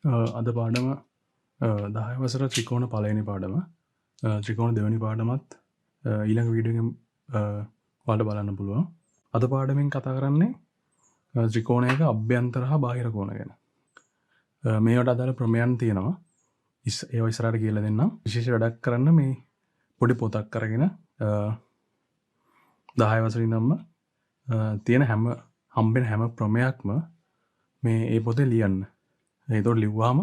අද පාඩම 10 වසර ත්‍රිකෝණ පළවෙනි පාඩම ත්‍රිකෝණ දෙවෙනි පාඩමත් ඊළඟ වීඩියෝ එකෙන් ඔයාලට බලන්න පුළුවන්. අද පාඩමෙන් කතා කරන්නේ ත්‍රිකෝණයක අභ්‍යන්තර හා බාහිර කෝණ ගැන. මේවට අදාළ ප්‍රමේයන් තියෙනවා. ඒවා ඉස්සරහට කියලා දෙන්නම්. විශේෂ වැඩක් කරන්න මේ පොඩි පොතක් අරගෙන 10 වසරේ ඉඳන්ම තියෙන හම්බෙන හැම ප්‍රමේයක්ම මේ ඒ පොතේ ලියන්න. ඒතකොට ලිව්වාම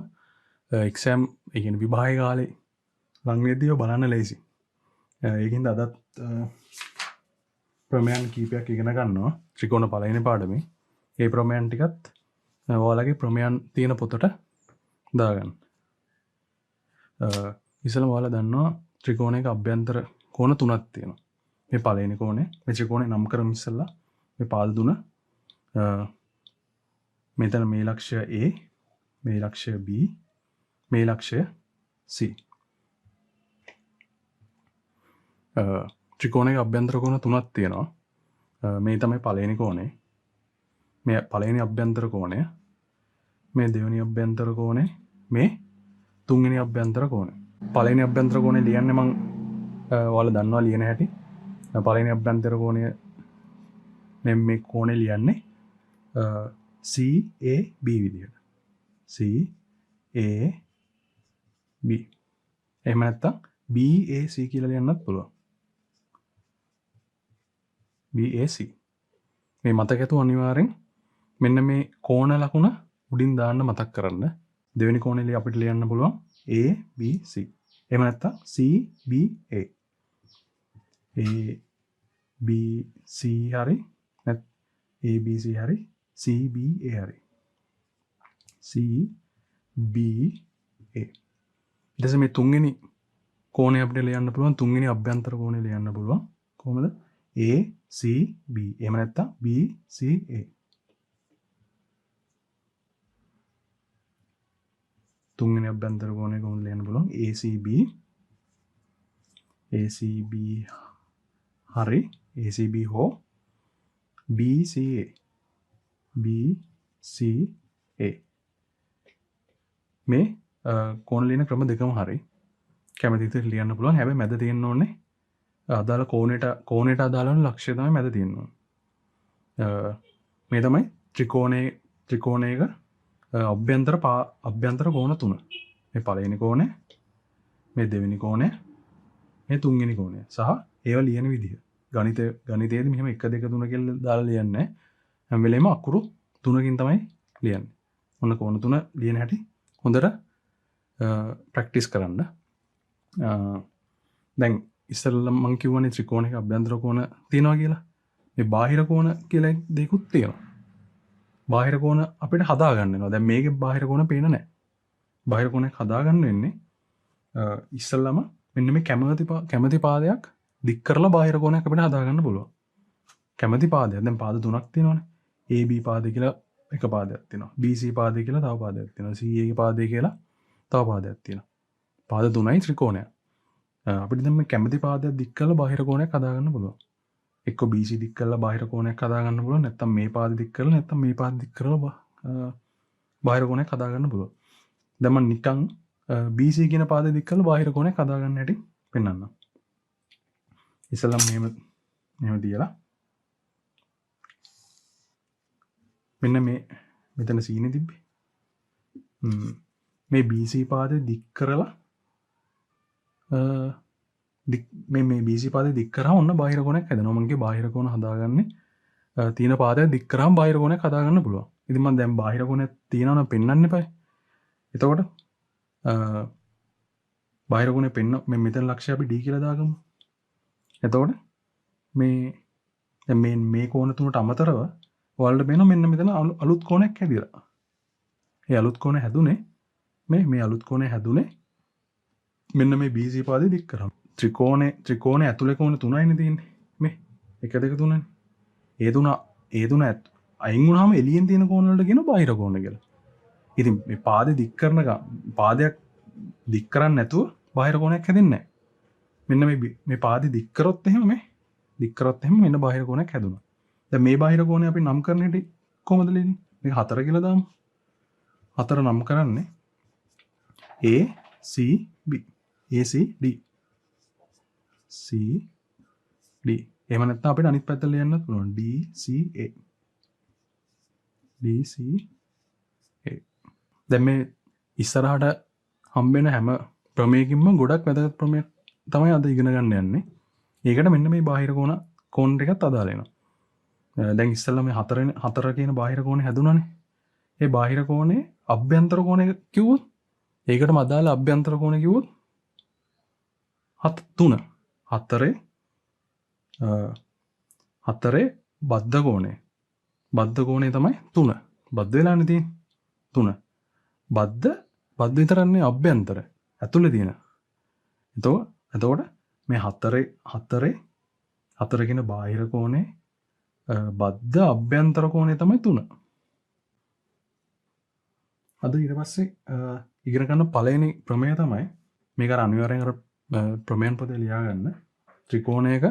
එක්සෑම් ඒ කියන්නේ විභාග කාලේ ලඟ වෙද්දී බලන්න ලේසි. ඒකින්ද අදත් ප්‍රමේයන් කීපයක් ඉගෙන ගන්නවා ත්‍රිකෝණ පළවෙනි පාඩමේ. ඒ ප්‍රමේයන් ටිකත් ඔයාලගේ ප්‍රමේයන් තියෙන පොතට දාගන්න. ඉස්සෙල්ලාම ඔයාලා දන්නවා ත්‍රිකෝණයක අභ්‍යන්තර කෝණ තුනක් තියෙනවා. මේ පළවෙනි කෝණය මේ ත්‍රිකෝණේ නම් කරමු ඉස්සෙල්ලා. මේ පාද තුන මෙතන මේ ලක්ෂය A, මේ ලක්ෂය B, මේ ලක්ෂය C. ත්‍රිකෝණයක අභ්‍යන්තර කෝණ තුනක් තියෙනවා. මේ තමයි පළවෙනි කෝණය. මේ පළවෙනි අභ්‍යන්තර කෝණය. මේ දෙවෙනි අභ්‍යන්තර කෝණය. මේ තුන්වෙනි අභ්‍යන්තර කෝණය. පළවෙනි අභ්‍යන්තර කෝණය ලියන්නේ මම ඔයාලා දන්නවා ලියන හැටි. පළවෙනි අභ්‍යන්තර කෝණය මේ කෝණය ලියන්නේ CAB විදිහට. CAB. එහෙම නැත්නම් BAC කියලා ලියන්නත් පුළුවන්. BAC. මේ මතක ඇතුව අනිවාර්යෙන් මෙන්න මේ කෝණ ලකුණ උඩින් දාන්න මතක් කරන්න. දෙවෙනි කෝණේ අපිට ලියන්න පුළුවන් ABC. එහෙම නැත්නම් CBA. ABC හරි නැත් ABC හරි CBA හරි. CBA. ඊට පස්සේ මේ තුන්වෙනි කෝණය අපිට ලියන්න පුළුවන් තුන්වෙනි අභ්‍යන්තර කෝණය ලියන්න පුළුවන්. කොහොමද? ACB. එහෙම නැත්නම් BCA. තුන්වෙනි අභ්‍යන්තර කෝණය කොහොමද ලියන්න පුළුවන්? ACB. ACB හරි ACB හෝ BCA. BCA. මේ කෝණ ලියන ක්‍රම දෙකම හරි. කැමති විදිහට ලියන්න පුළුවන්. හැබැයි මැද තියෙන්න ඕනේ අදාළ කෝණයට අදාළ වෙන ලක්ෂය තමයි මැද තියෙන්න ඕනේ. මේ තමයි ත්‍රිකෝණයක අභ්‍යන්තර කෝණ තුන. මේ පළවෙනි කෝණය, මේ දෙවෙනි කෝණය, මේ තුන්වෙනි කෝණය සහ ඒවා ලියන විදිහ. ගණිතයේදී මෙහෙම 1 2 3 කියලා දාලා ලියන්නේ නැහැ. හැම වෙලේම අකුරු 3කින් තමයි ලියන්නේ. ඔන්න කෝණ තුන ලියන හැටි හොඳට ප්‍රැක්ටිස් කරන්න. දැන් ඉස්සෙල්ලා මම කිව්වනේ ත්‍රිකෝණයක අභ්‍යන්තර කෝණ තියෙනවා කියලා. මේ බාහිර කෝණ කියලා දෙකකුත් තියෙනවා. බාහිර කෝණ අපිට හදා ගන්න වෙනවා. දැන් මේකේ බාහිර කෝණ පේන්නේ නැහැ. බාහිර කෝණයක් හදා ගන්න වෙන්නේ ඉස්සෙල්ලාම මෙන්න මේ කැමැති පාදයක් දික් කරලා බාහිර කෝණයක් අපිට හදා ගන්න පුළුවන්. කැමැති පාදයක්. දැන් පාද තුනක් තියෙනවානේ. AB පාදය කියලා එක පාදයක් තියෙනවා. BC පාදය කියලා තව පාදයක් තියෙනවා. CA පාදය කියලා තව පාදයක් තියෙනවා. පාද තුනයි ත්‍රිකෝණයක්. අපිට දැන් මේ කැමැති පාදයක් දික් කරලා බාහිර කෝණයක් හදා ගන්න පුළුවන්. එක්ක BC දික් කරලා බාහිර කෝණයක් හදා ගන්න පුළුවන්. නැත්නම් මේ පාද දික් කරලා නැත්නම් මේ පාද දික් කරලා බාහිර කෝණයක් හදා ගන්න පුළුවන්. දැන් මම නිකන් BC කියන පාදය දික් කරලා බාහිර කෝණයක් හදා ගන්න හැටි පෙන්නන්නම්. ඉස්සෙල්ලාම මෙහෙම තියලා මෙන්න මෙතන C නේ තිබ්බේ. මේ BC පාදය දික් කරලා මේ BC පාදය දික් කරාම ඔන්න බාහිර කෝණයක් හැදෙනවා. මම කිය බාහිර කෝණ හදාගන්නේ තියෙන පාදය දික් කරාම බාහිර කෝණයක් හදාගන්න පුළුවන්. ඉතින් මම දැන් බාහිර කෝණයක් තියනවා නම් පෙන්වන්න එපා. එතකොට බාහිර කෝණය මෙතන ලක්ෂය අපි D කියලා දාගමු. එතකොට මේ කෝණ තුනට අමතරව ඔයාලට පේනවා මෙන්න මෙතන අලුත් කෝණයක් හැදිලා. මේ අලුත් කෝණය හැදුනේ මේ අලුත් කෝණය හැදුනේ මෙන්න මේ BC පාදය දික් කරාම. ත්‍රිකෝණය ඇතුලේ කෝණ තුනයිනේ තියෙන්නේ. මේ 1 2 3නේ. ඒ තුන අයින් වුණාම එළියෙන් තියෙන කෝණ වලට කියන බාහිර කෝණ කියලා. ඉතින් මේ පාදේ පාදයක් දික් කරන්නේ නැතුව බාහිර කෝණයක් හැදෙන්නේ නැහැ. මෙන්න මේ පාදේ දික් කරොත් එහෙම මෙන්න බාහිර කෝණයක් හැදුණා. දැන් මේ බාහිර කෝණය අපි නම් කරන හැටි කොහොමද ලියන්නේ? මේක 4 කියලා දාමු. 4 නම් කරන්නේ A C B A C D C D එහෙම නැත්නම් අපිට අනිත් පැත්තට ලියන්න පුළුවන් D C A D C A දැන් මේ ඉස්සරහට හම්බෙන හැම ප්‍රමේයකින්ම ගොඩක් වැදගත් ප්‍රමේය තමයි අද ඉගෙන ගන්න යන්නේ. ඒකට මෙන්න මේ බාහිර කෝණ ටිකත් අදාළ වෙනවා. දැන් ඉස්සෙල්ලා මේ 4 කියන බාහිර කෝණේ හැදුනානේ. ඒ බාහිර කෝණේ අභ්‍යන්තර කෝණය කිව්වොත් ඒකටම අදාළ අභ්‍යන්තර කෝණය කිව්වොත් 3 4 බද්ධ කෝණය. බද්ධ කෝණය තමයි 3. බද්ධ වෙලානේ තියෙන්නේ 3. බද්ධ විතරන්නේ අභ්‍යන්තර ඇතුලේ තියෙන. එතකොට මේ 4 කියන බාහිර කෝණේ බද්ධ අභ්‍යන්තර කෝණය තමයි 3. අද ඊට පස්සේ ඉගෙන ගන්න පළවෙනි ප්‍රමේය තමයි මේක අනිවාර්යෙන් අර ප්‍රමේයන් පොතේ ලියා ගන්න. ත්‍රිකෝණයක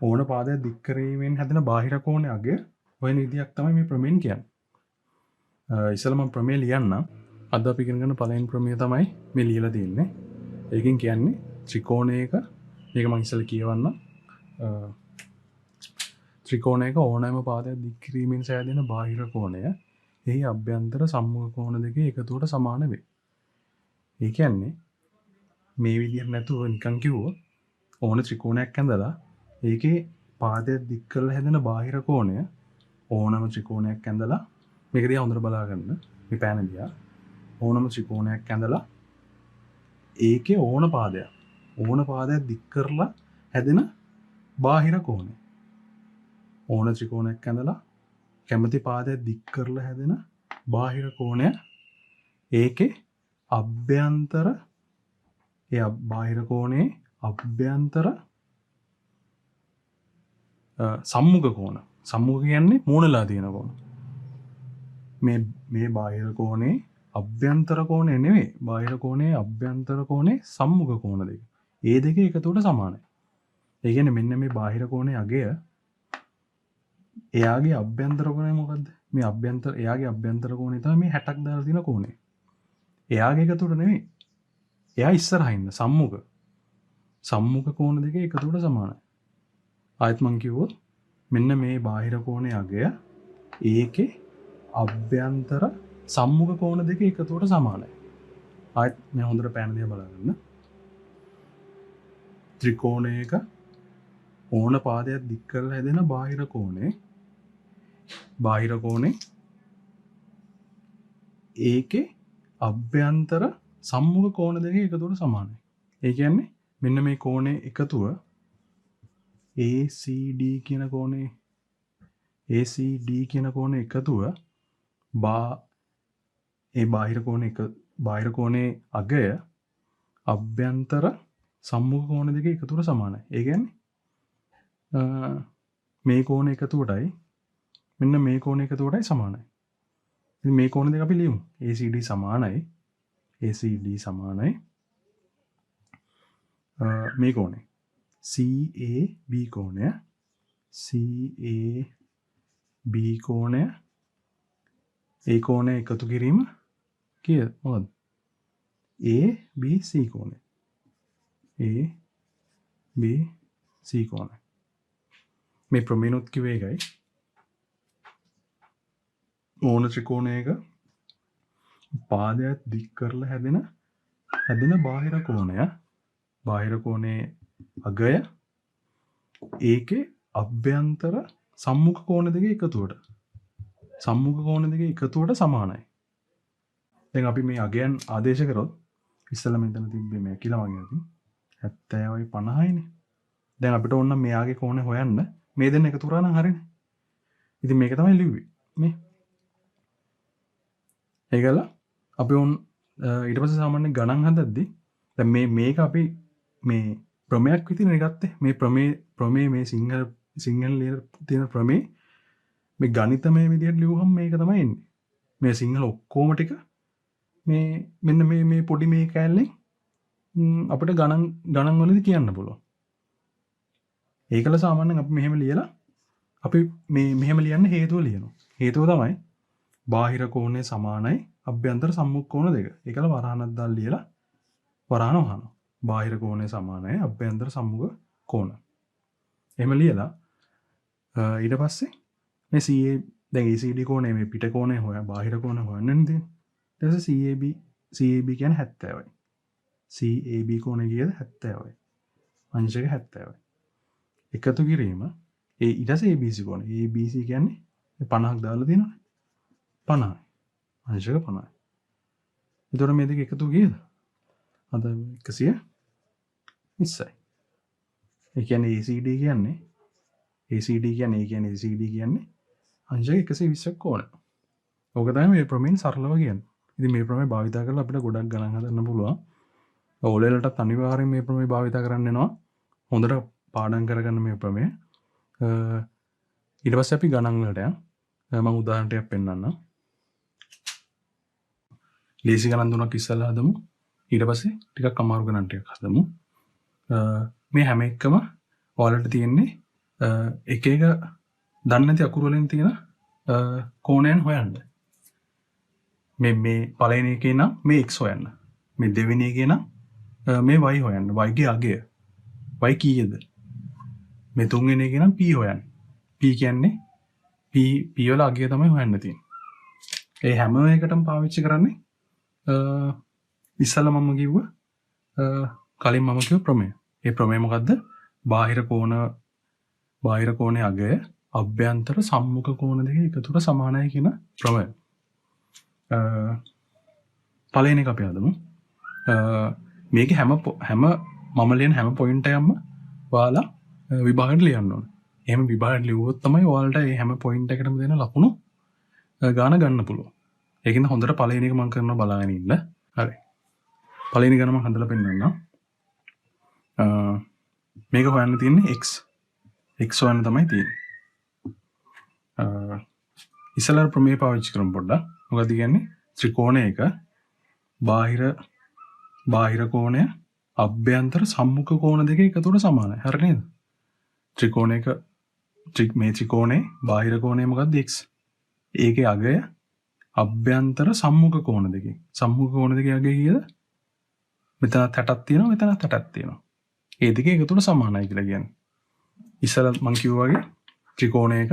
ඕන පාදයක් දික් කිරීමෙන් හැදෙන බාහිර කෝණයේ අගය ඔය විදියක් තමයි මේ ප්‍රමේයන් කියන්නේ. ඉස්සෙල්ලා මම ප්‍රමේය ලියන්නම්. අද අපි ඉගෙන ගන්න පළවෙනි ප්‍රමේය තමයි මේ ලියලා තියෙන්නේ. ඒකෙන් කියන්නේ ත්‍රිකෝණයක මේක මම ඉස්සෙල්ලා කියවන්නම්. ත්‍රිකෝණයක ඕනෑම පාදයක් දික් කිරීමෙන් සෑදෙන බාහිර කෝණය එහි අභ්‍යන්තර සම්මුඛ කෝණ දෙකේ එකතුවට සමාන වේ. ඒ කියන්නේ මේ විදිහට නැතුව නිකන් කිව්වොත් ඕන ත්‍රිකෝණයක් ඇඳලා ඒකේ පාදයක් දික් කරලා හැදෙන බාහිර කෝණය ඕනම ත්‍රිකෝණයක් ඇඳලා මේක දිහා හොඳට බලා ගන්න. මේ පෑන දිහා ඕනම ත්‍රිකෝණයක් ඇඳලා ඒකේ ඕන පාදයක් දික් කරලා හැදෙන බාහිර කෝණය ඕන ත්‍රිකෝණයක් ඇඳලා කැමති පාදයක් දික් කරලා හැදෙන බාහිර කෝණය ඒකේ අභ්‍යන්තර බාහිර කෝණයේ අභ්‍යන්තර සම්මුඛ කෝණ. සම්මුඛ කියන්නේ මූණලා තියෙන කෝණ. මේ බාහිර කෝණේ අභ්‍යන්තර කෝණය නෙවෙයි. බාහිර කෝණයේ අභ්‍යන්තර කෝණේ සම්මුඛ කෝණ දෙක. ඒ දෙක එකතුවට සමානයි. ඒ කියන්නේ මෙන්න මේ බාහිර කෝණයේ අගය එයාගේ අභ්‍යන්තර කෝණය මොකද්ද? මේ එයාගේ අභ්‍යන්තර කෝණය තමයි මේ 60ක් දාලා තියෙන කෝණය. එයාගේ එකතුවට නෙවෙයි. එයා ඉස්සරහා ඉන්න සම්මුඛ කෝණ දෙක එකතුවට සමානයි. ආයෙත් මං කිව්වොත් මෙන්න මේ බාහිර කෝණයේ අගය ඒකේ අභ්‍යන්තර සම්මුඛ කෝණ දෙක එකතුවට සමානයි. ආයෙත් මේ හොඳට පෑන දිහා බලන්න. ත්‍රිකෝණයක ඕන පාදයක් දික් කරලා හැදෙන බාහිර කෝණේ ඒකේ අභ්‍යන්තර සම්මුඛ කෝණ දෙක එකතුවට සමානයි. ඒ කියන්නේ මෙන්න මේ කෝණේ එකතුව ACD කියන කෝණේ එකතුව ඒ බාහිර කෝණේ අගය අභ්‍යන්තර සම්මුඛ කෝණ දෙක එකතුවට සමානයි. ඒ කියන්නේ මේ කෝණ එකතුවටයි මෙන්න මේ කෝණ එකතුවටයි සමානයි. ඉතින් මේ කෝණ දෙක අපි ලියමු. ACD සමානයි මේ කෝණය CAB කෝණය ඒ කෝණය එකතු කිරීම මොකද්ද? ABC කෝණය මේ ප්‍රමේයනොත් කිව්වේ ඒකයි. ඕන ත්‍රිකෝණයක පාදයක් දික් කරලා හැදෙන බාහිර කෝණයේ අගය ඒකේ අභ්‍යන්තර සම්මුඛ කෝණ දෙක එකතුවට සමානයි. දැන් අපි මේ අගයන් ආදේශ කරොත් ඉස්සෙල්ලා මෙතන තිබ්බේ මේ කියලා වගේ ඇති 70යි 50යිනේ. දැන් අපිට ඕන නම් මෙයාගේ කෝණය හොයන්න මේ දෙන්න එකතු කරා නම් හරිනේ. ඉතින් මේක තමයි ලිව්වේ මේ. ඒකල අපි ඊට පස්සේ සාමාන්‍ය ගණන් හදද්දී දැන් මේක අපි මේ ප්‍රමේයක් විදිහට ගත්තේ. මේ ප්‍රමේය මේ සිංහල ලියලා තියෙන ප්‍රමේය මේ ගණිතමය විදිහට ලියුවහම මේක තමයි එන්නේ. මේ සිංහල ඔක්කොම ටික මෙන්න මේ පොඩි මේ කෑල්ලෙන් අපිට ගණන් වලදී කියන්න පුළුවන්. ඒකල සාමාන්‍යයෙන් අපි මෙහෙම ලියලා අපි මෙහෙම ලියන්න හේතුව ලියනවා. හේතුව තමයි බාහිර කෝණය සමානයි අභ්‍යන්තර සම්මුඛ කෝණ දෙක. ඒකල වරහණක් දාලා ලියලා වරහණ වහනවා. බාහිර කෝණය සමානයි අභ්‍යන්තර සම්මුඛ කෝණ. එහෙම ලියලා ඊට පස්සේ මේ CA දැන් ACD කෝණය මේ පිට කෝණය හොයන බාහිර කෝණය හොයන්න තියෙන්නේ. ඊට පස්සේ CAB කියන්නේ 70යි. CAB කෝණය කියද 70යි. අංශක 70යි. එකතු කිරීම ඒ ඊට පස්සේ ABC කෝණය. ABC කියන්නේ 50ක් දාලා තියෙනවනේ. 50යි. අංශක 50යි. එතකොට මේ දෙක එකතු කීයද? අද 120යි. ඒ කියන්නේ ACD කියන්නේ අංශක 120ක් කෝණ. ඕක තමයි මේ ප්‍රමේය සරලව කියන්නේ. ඉතින් මේ ප්‍රමේය භාවිත කරලා අපිට ගොඩක් ගණන් හදන්න පුළුවන්. ඕලෙලටත් අනිවාර්යෙන් මේ ප්‍රමේය භාවිත කරන්න වෙනවා. හොඳට පාඩම් කරගන්න මේ ප්‍රමේය. ඊට පස්සේ අපි ගණන් වලට යමු. මම උදාහරණයක් පෙන්නන්නම්. ලේසි ගණන් තුනක් ඉස්සෙල්ලා හදමු. ඊට පස්සේ ටිකක් අමාරු ගණන් ටිකක් හදමු. මේ හැම එකම ඔයාලට තියෙන්නේ එක එක දන්නේ නැති අකුරු වලින් තියෙන කෝණයන් හොයන්න. මේ පළවෙනි එකේ නම් මේ x හොයන්න. මේ දෙවෙනි එකේ නම් මේ y හොයන්න. y ගේ අගය. y කීයද? මේ තුන්වෙනි එකේ නම් p හොයන්න. p කියන්නේ p වල අගය තමයි හොයන්න තියෙන්නේ. ඒ හැම එකටම පාවිච්චි කරන්නේ ඉස්සෙල්ලා මම කිව්ව කලින් මම කිව්ව ප්‍රමේය. ඒ ප්‍රමේය මොකද්ද? බාහිර කෝණයේ අගය අභ්‍යන්තර සම්මුඛ කෝණ දෙක එකතුට සමානයි කියන ප්‍රමේය. පළවෙනි එක අපි හදමු. මේකේ හැම මම ලියන හැම පොයින්ට් එකක්ම ඔයාලා විභාගයට ලියන්න ඕනේ. එහෙම විභාගයට ලියුවොත් තමයි ඔයාලට මේ හැම පොයින්ට් එකකටම දෙන ලකුණු ගාන ගන්න පුළුවන්. ඒකින්ද හොඳට පළවෙනි එක මම කරනවා බලාගෙන ඉන්න. හරි. පළවෙනි ගාන මම හදලා පෙන්නන්නම්. මේක හොයන්න තියෙන්නේ x. x හොයන්න තමයි තියෙන්නේ. ඉස්සෙල්ලා ප්‍රමේය පාවිච්චි කරමු පොඩ්ඩක්. මොකද කියන්නේ ත්‍රිකෝණයක බාහිර කෝණය අභ්‍යන්තර සම්මුඛ කෝණ දෙක එකතුවට සමානයි. හරි නේද? මේ ත්‍රිකෝණේ බාහිර කෝණය මොකක්ද x. ඒකේ අගය අභ්‍යන්තර සම්මුඛ කෝණ දෙකේ. සම්මුඛ කෝණ දෙකේ අගය කීයද? මෙතන 60ක් තියෙනවා, මෙතන 60ක් තියෙනවා. ඒ දෙක එකතුවට සමානයි කියලා කියන්නේ. ඉස්සෙල්ලා මම කිව්වා වගේ ත්‍රිකෝණයක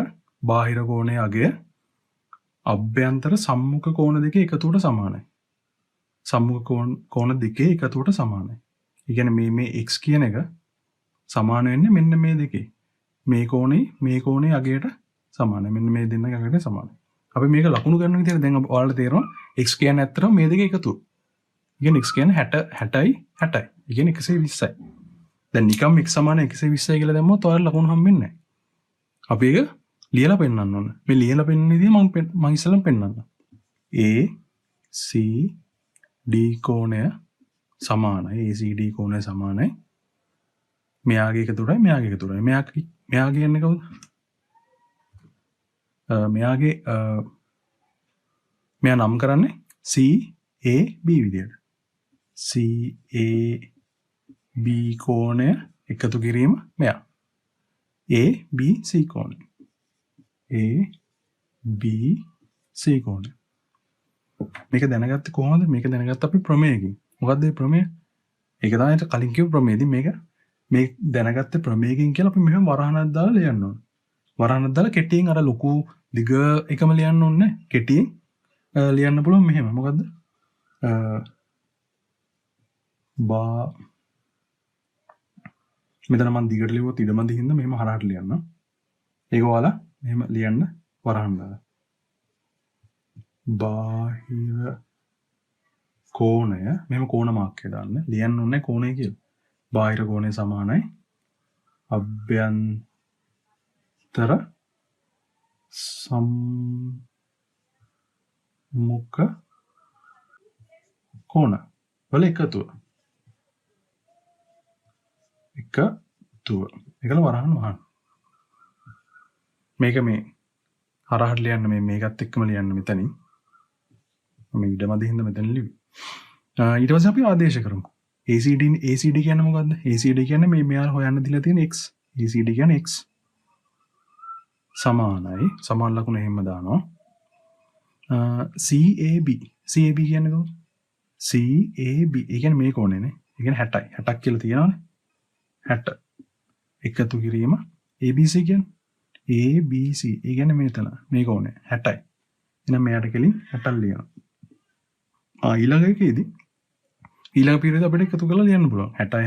බාහිර කෝණයේ අගය අභ්‍යන්තර සම්මුඛ කෝණ දෙකේ එකතුවට සමානයි. සම්මුඛ කෝණ දෙකේ එකතුවට සමානයි. ඒ කියන්නේ මේ x කියන එක සමාන වෙන්නේ මෙන්න මේ දෙකේ. මේ කෝණේ අගයට සමානයි. මෙන්න මේ දෙන්නගේ අගයට සමානයි. අපි මේක ලකුණු කරන විදිහට දැන් ඔයාලට තේරෙනවා x කියන්නේ ඇත්තටම මේ දෙක එකතුව. ඒ කියන්නේ x කියන්නේ 60යි 60යි. ඒ කියන්නේ 120යි. දැන් නිකම් x සමාන 120යි කියලා දැම්මොත් ඔයාලට ලකුණු හම්බෙන්නේ නැහැ. අපි ඒක ලියලා පෙන්නන්න ඕන. මේ ලියලා පෙන්නන විදිහ මම ඉස්සෙල්ලම පෙන්නන්නම්. A C D කෝණය සමානයි. ACD කෝණය සමානයි. මෙයාගේ එකතුවයි මෙයාගේ එකතුවයි. මෙයා කියන්නේ කවුද? මෙයා නම් කරන්නේ CAB විදියට. CAB කෝණය එකතු කිරීම මෙයා. ABC කෝණය. ABC කෝණය. මේක දැනගත්තේ කොහොමද? මේක දැනගත්ත අපි ප්‍රමේයකින්. මොකද්ද මේ ප්‍රමේය? ඒක තමයි කලින් කියපු ප්‍රමේයදී මේ දැනගත්තේ ප්‍රමේයකින් කියලා අපි මෙහෙම වරහණක් දාලා ලියන්න ඕනේ. වරහණක් දාලා කෙටියෙන් අර ලොකු දිග එකම ලියන්න ඕනේ. කෙටියෙන් ලියන්න පුළුවන් මෙහෙම. මොකද්ද? මෙතන මම දිගට ලියුවොත් ඉඩමදි හින්දා මෙහෙම හරහට ලියන්න. ඒක ඔයාලා මෙහෙම ලියන්න වරහන් දාලා. බාහිර කෝණය මෙහෙම කෝණ මාක්කේ දාන්න. ලියන්න ඕනේ කෝණය කියලා. බාහිර කෝණය සමානයි අභ්‍යන්තර සම්මුඛ කෝණ වල එකතුව. ඒකල වරහන් වහන්න. මේක මේ හරහට ලියන්න මේකත් එක්කම ලියන්න මෙතනින්. මම ඉඩමදි හින්දා මෙතන ලිව්වේ. ඊට පස්සේ අපි ආදේශ කරමු. ACD කියන්නේ මොකද්ද? ACD කියන්නේ මේ මෙයාලා හොයන්න දීලා තියෙන x. ACD කියන්නේ x. සමානයි. සමාන ලකුණ එහෙම දානවා. CAB CAB කියන්නේ කොහොමද? CAB ඒ කියන්නේ මේ කෝණයනේ. ඒ කියන්නේ 60යි. 60ක් කියලා තියෙනවනේ. 60 එකතු කිරීම ABC කියන්නේ ABC ඒ කියන්නේ මෙතන මේ කෝණය 60යි. එහෙනම් මෙයාට කෙලින් 60ක් ලියනවා. ඊළඟ එකේදී ඊළඟ පීරියඩ් අපිට එකතු කරලා ලියන්න පුළුවන්. 60යි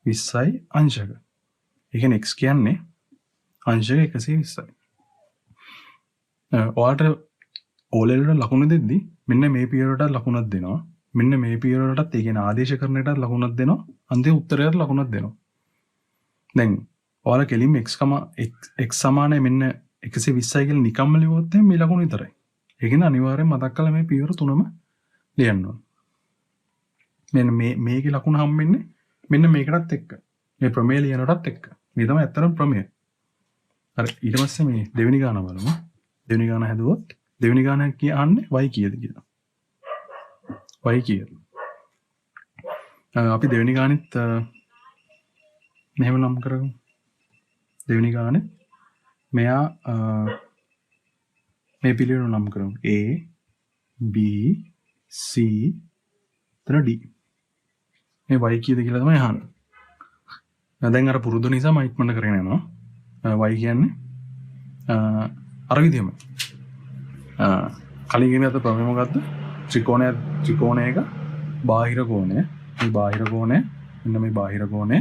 120යි අංශක. ඒ කියන්නේ x කියන්නේ අංශක 120යි. ඔයාලට O level වල ලකුණු දෙද්දි මෙන්න මේ පීරියඩ් වලට ලකුණක් දෙනවා. මෙන්න මේ පීරියඩ් වලටත් ඒ කියන්නේ ආදේශකරණයටත් ලකුණක් දෙනවා. අන්තිම උත්තරයට ලකුණක් දෙනවා. දැන් ඔයාලා කෙලින්ම x සමානයි මෙන්න 120යි කියලා නිකම්ම ලියුවොත් මේ ලකුණ විතරයි. ඒ කියන්නේ අනිවාර්යෙන් මතක් කරලා මේ පීරියඩ් තුනම ලියන්න ඕන. මෙන්න මේකේ ලකුණ හම්බෙන්නේ මෙන්න මේකටත් එක්ක. මේ ප්‍රමේය ලියනටත් එක්ක. මේ තමයි ඇත්තටම ප්‍රමේය. හරි ඊට පස්සේ මේ දෙවෙනි ගාන බලමු. දෙවෙනි ගාන හැදුවොත් දෙවෙනි ගාන කියන්නේ y කීයද කියලා. y කීයද? අපි දෙවෙනි ගානෙත් මෙහෙම නම් කරමු. දෙවෙනි ගානේ මෙයා මේ පිළිවෙල නම් කරමු. A B C D. මේ y කීයද කියලා තමයි අහන්නේ. දැන් අර පුරුදු නිසා මම ඉක්මනට කරගෙන යනවා. y කියන්නේ අර විදිහම. කලින් ගෙන අත ප්‍රමේය මොකද්ද? ත්‍රිකෝණයක බාහිර කෝණය. මේ බාහිර කෝණය මෙන්න මේ බාහිර කෝණය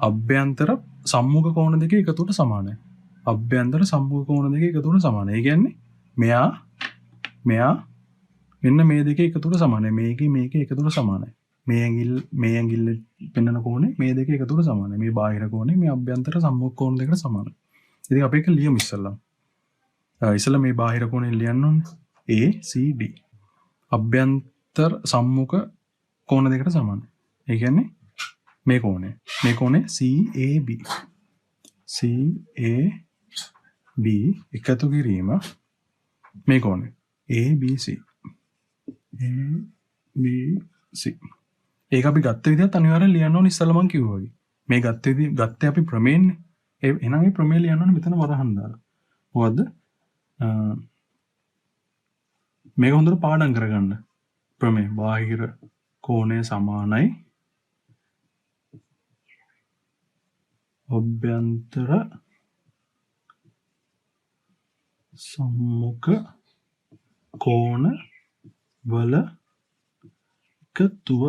අභ්‍යන්තර සම්මුඛ කෝණ දෙක එකතුවට සමානයි. අභ්‍යන්තර සම්මුඛ කෝණ දෙක එකතුවට සමානයි. ඒ කියන්නේ මෙයා මෙන්න මේ දෙක එකතුවට සමානයි. මේක එකතුවට සමානයි. මේ ඇඟිල්ල පෙන්වන කෝණේ මේ දෙක එකතුවට සමානයි. මේ බාහිර කෝණේ මේ අභ්‍යන්තර සම්මුඛ කෝණ දෙකට සමානයි. ඉතින් අපි එක ලියමු ඉස්සෙල්ලා. ඉස්සෙල්ලා මේ බාහිර කෝණය ලියන්න ඕනේ. ACD. අභ්‍යන්තර සම්මුඛ කෝණ දෙකට සමානයි. ඒ කියන්නේ මේ කෝණය. මේ කෝණය CAB. CAB එකතු කිරීම මේ කෝණය ABC. ABC. ඒක අපි ගත්ත විදිහත් අනිවාර්යෙන් ලියන්න ඕනේ ඉස්සෙල්ලා මම කිව්වා වගේ. මේ ගත්තේ අපි ප්‍රමේයනේ. එහෙනම් මේ ප්‍රමේය ලියන්න ඕනේ මෙතන වරහන් දාලා. මොකද්ද? මේක හොඳට පාඩම් කරගන්න. ප්‍රමේය බාහිර කෝණය සමානයි අභ්‍යන්තර සම්මුඛ කෝණ වල එකතුව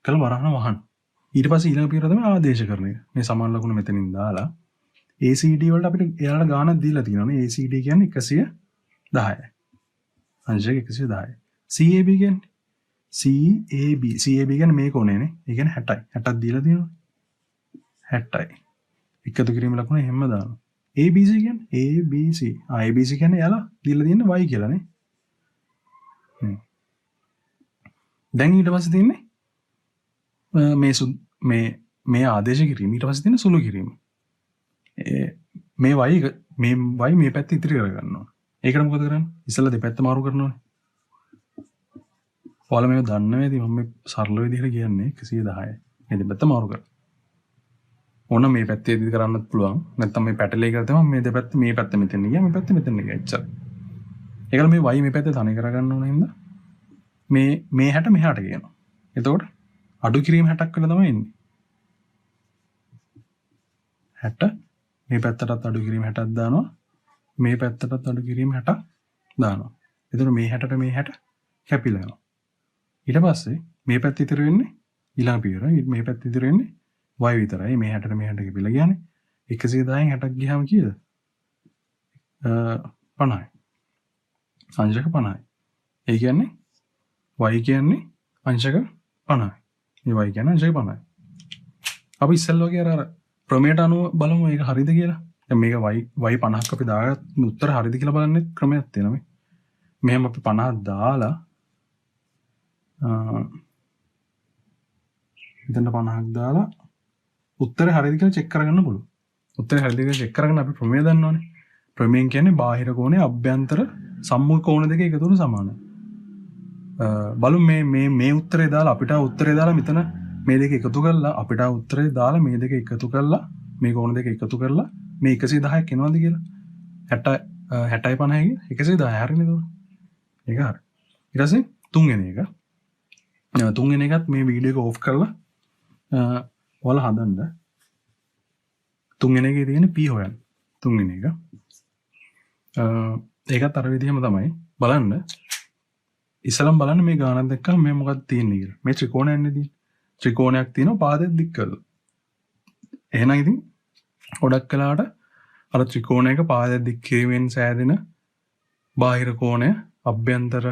කළ වරහන වහන්න. ඊට පස්සේ ඊළඟ පියවර තමයි ආදේශකරණය. මේ සමාන ලකුණ මෙතනින් දාලා ACD වලට අපිට එයාලට ගාණක් දීලා තියෙනවානේ. ACD කියන්නේ 110යි. අංශක 110යි. CAB කියන්නේ CAB කියන්නේ මේ කෝණයනේ. ඒ කියන්නේ 60යි. 60ක් දීලා තියෙනවා. 60යි. එකතු කිරීම ලකුණ හැම දානවා. ABC කියන්නේ ABC. ABC කියන්නේ එයාලා දීලා තියෙන්නේ y කියලානේ. දැන් ඊට පස්සේ තියෙන්නේ මේ ආදේශ කිරීම. ඊට පස්සේ තියෙන සුළු කිරීම. මේ y මේ පැත්ත ඉතිරි කරගන්න ඕන. ඒකට මොකද කරන්නේ? ඉස්සෙල්ලා දෙපැත්ත මාරු කරනවා. ඔයාලා මේක දන්නේ නැති මම සරල විදිහට කියන්නේ 110යි. මේ දෙපැත්ත මාරු කරලා. ඕන මේ පැත්තේ ඉදිරි කරන්නත් පුළුවන්. නැත්නම් මේ පැටලේ කරලා තමයි මේ දෙපැත්ත මේ පැත්ත මෙතන ගියා මේ පැත්ත මෙතන ගියා. එච්චර. ඒකල මේ y මේ පැත්ත තනි කරගන්න ඕන හින්දා මේ 60 මෙහාට ගියනවා. එතකොට අඩු කිරීම 60ක් වෙලා තමයි එන්නේ. 60 මේ පැත්තටත් අඩු කිරීම 60ක් දානවා. මේ පැත්තටත් අඩු කිරීම 60ක් දානවා. එතකොට මේ 60ට මේ 60 කැපිලා යනවා. ඊට පස්සේ මේ පැත්ත ඉතුරු වෙන්නේ ඊළඟ පියවර. මේ පැත්ත ඉතුරු වෙන්නේ y විතරයි. මේ 60ට මේ 60 කැපිලා ගියානේ. 110න් 60ක් ගියාම කීයද? 50යි. අංශක 50යි. ඒ කියන්නේ y කියන්නේ අංශක 50යි. මේ y කියන්නේ අංශක 50යි. අපි ඉස්සෙල්ලා වගේ අර ප්‍රමේයට අනුව බලමු මේක හරියද කියලා. දැන් මේක y 50ක් අපි දාගත්ත උත්තර හරියද කියලා බලන්නේ ක්‍රමයක් තියෙනවා මේ. මෙහෙම අපි 50ක් දාලා මෙතන 50ක් දාලා උත්තරේ හරියද කියලා චෙක් කරගන්න පුළුවන්. උත්තරේ හරියද කියලා චෙක් කරගන්න අපි ප්‍රමේය දන්නවනේ. ප්‍රමේයෙන් කියන්නේ බාහිර කෝණේ අභ්‍යන්තර සම්මුඛ කෝණ දෙක එකතුවට සමානයි. බලමු මේ උත්තරේ දාලා අපිට උත්තරේ දාලා මෙතන මේ දෙක එකතු කරලා අපිට උත්තරේ දාලා මේ දෙක එකතු කරලා මේ කෝණ දෙක එකතු කරලා මේ 110ක් එනවද කියලා 60 50 110 හරිනේ ඒක. ඒක හරි. ඊට පස්සේ තුන්වෙනි එකත් මේ වීඩියෝ එක ඕෆ් කරලා ඔයාලා හදන්න. තුන්වෙනි එකේ තියෙන P හොයන්න. තුන්වෙනි එක. ඒකත් අර විදිහම තමයි. බලන්න. ඉස්සලම් බලන්න මේ ගානක් දැක්කම මේ මොකක්ද තියෙන්නේ කියලා. මේ ත්‍රිකෝණයක්නේ තියෙන්නේ. ත්‍රිකෝණයක් තියෙනවා පාදයක් දික් කරලා. එහෙනම් ඉතින් ගොඩක් කලාට අර ත්‍රිකෝණයක පාදයක් දික් කිරීමෙන් සෑදෙන බාහිර කෝණය අභ්‍යන්තර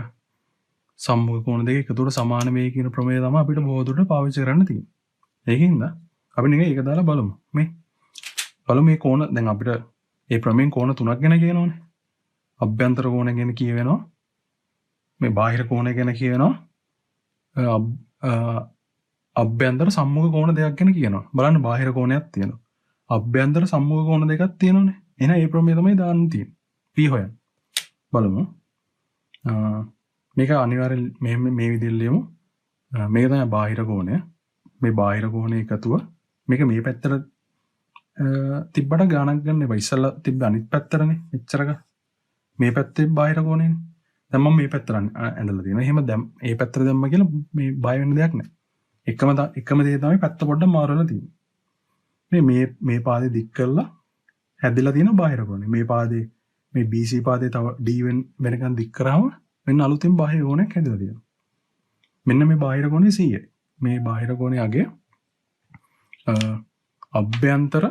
සම්මුඛ කෝණ දෙක එකතුවට සමාන වේ කියන ප්‍රමේය තමයි අපිට බොහෝ දුරට පාවිච්චි කරන්න තියෙන්නේ. ඒකින්ද අපි නිකන් ඒක දාලා බලමු. මේ කෝණ දැන් අපිට මේ ප්‍රමේයෙන් කෝණ තුනක් ගැන කියනවනේ. අභ්‍යන්තර කෝණ ගැන කියවෙනවා. මේ බාහිර කෝණ ගැන කියවෙනවා. අභ්‍යන්තර සම්මුඛ කෝණ දෙකක් ගැන කියනවා. බලන්න බාහිර කෝණයක් තියෙනවා. අභ්‍යන්තර සම්මුඛ කෝණ දෙකක් තියෙනවනේ. එහෙනම් මේ ප්‍රමේය තමයි දාන්න තියෙන්නේ. P හොයන්න. බලමු. මේක අනිවාර්යෙන් මේ විදිහට ලියමු. මේක තමයි බාහිර කෝණය. මේ බාහිර කෝණේ එකතුව මේක මේ පැත්තට තිබ්බට ගාණක් ගන්න එපා. ඉස්සල්ලා තිබ්බ අනිත් පැත්තටනේ එච්චරක. මේ පැත්තේ බාහිර කෝණයනේ. දැන් මම මේ පැත්තට ඇඳලා තියෙනවා. එහෙම දැන් මේ පැත්තට දැම්ම කියලා මේ බය වෙන්න දෙයක් නැහැ. එකම දේ තමයි පැත්ත පොඩ්ඩක් මාරවලා තියෙන්නේ. මේ පාදේ දික් කරලා හැදිලා තියෙන බාහිර කෝණය. මේ පාදේ මේ BC පාදේ තව D වෙනකන් දික් කරාම මෙන්න අලුතෙන් බාහිර කෝණයක් හැදිලා තියෙනවා. මෙන්න මේ බාහිර කෝණය 100යි. මේ බාහිර කෝණය අගය අභ්‍යන්තර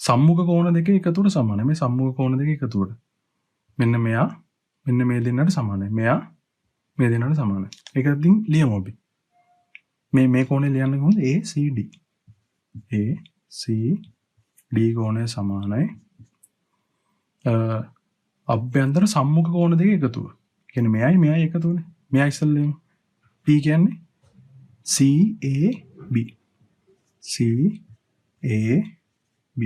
සම්මුඛ කෝණ දෙක එකතුවට සමානයි. මේ සම්මුඛ කෝණ දෙක එකතුවට. මෙන්න මෙයා මෙන්න මේ දෙන්නට සමානයි. මෙයා මේ දෙන්නට සමානයි. ඒක ඉතින් ලියමු අපි. මේ කෝණය ලියන්න කොහොමද? ACD. ACD කෝණය සමානයි අභ්‍යන්තර සම්මුඛ කෝණ දෙක එකතුව. කියන්නේ මෙයයි එකතුවනේ. මෙයා ඉස්සෙල්ලා ලියමු. P කියන්නේ CAB. CAB.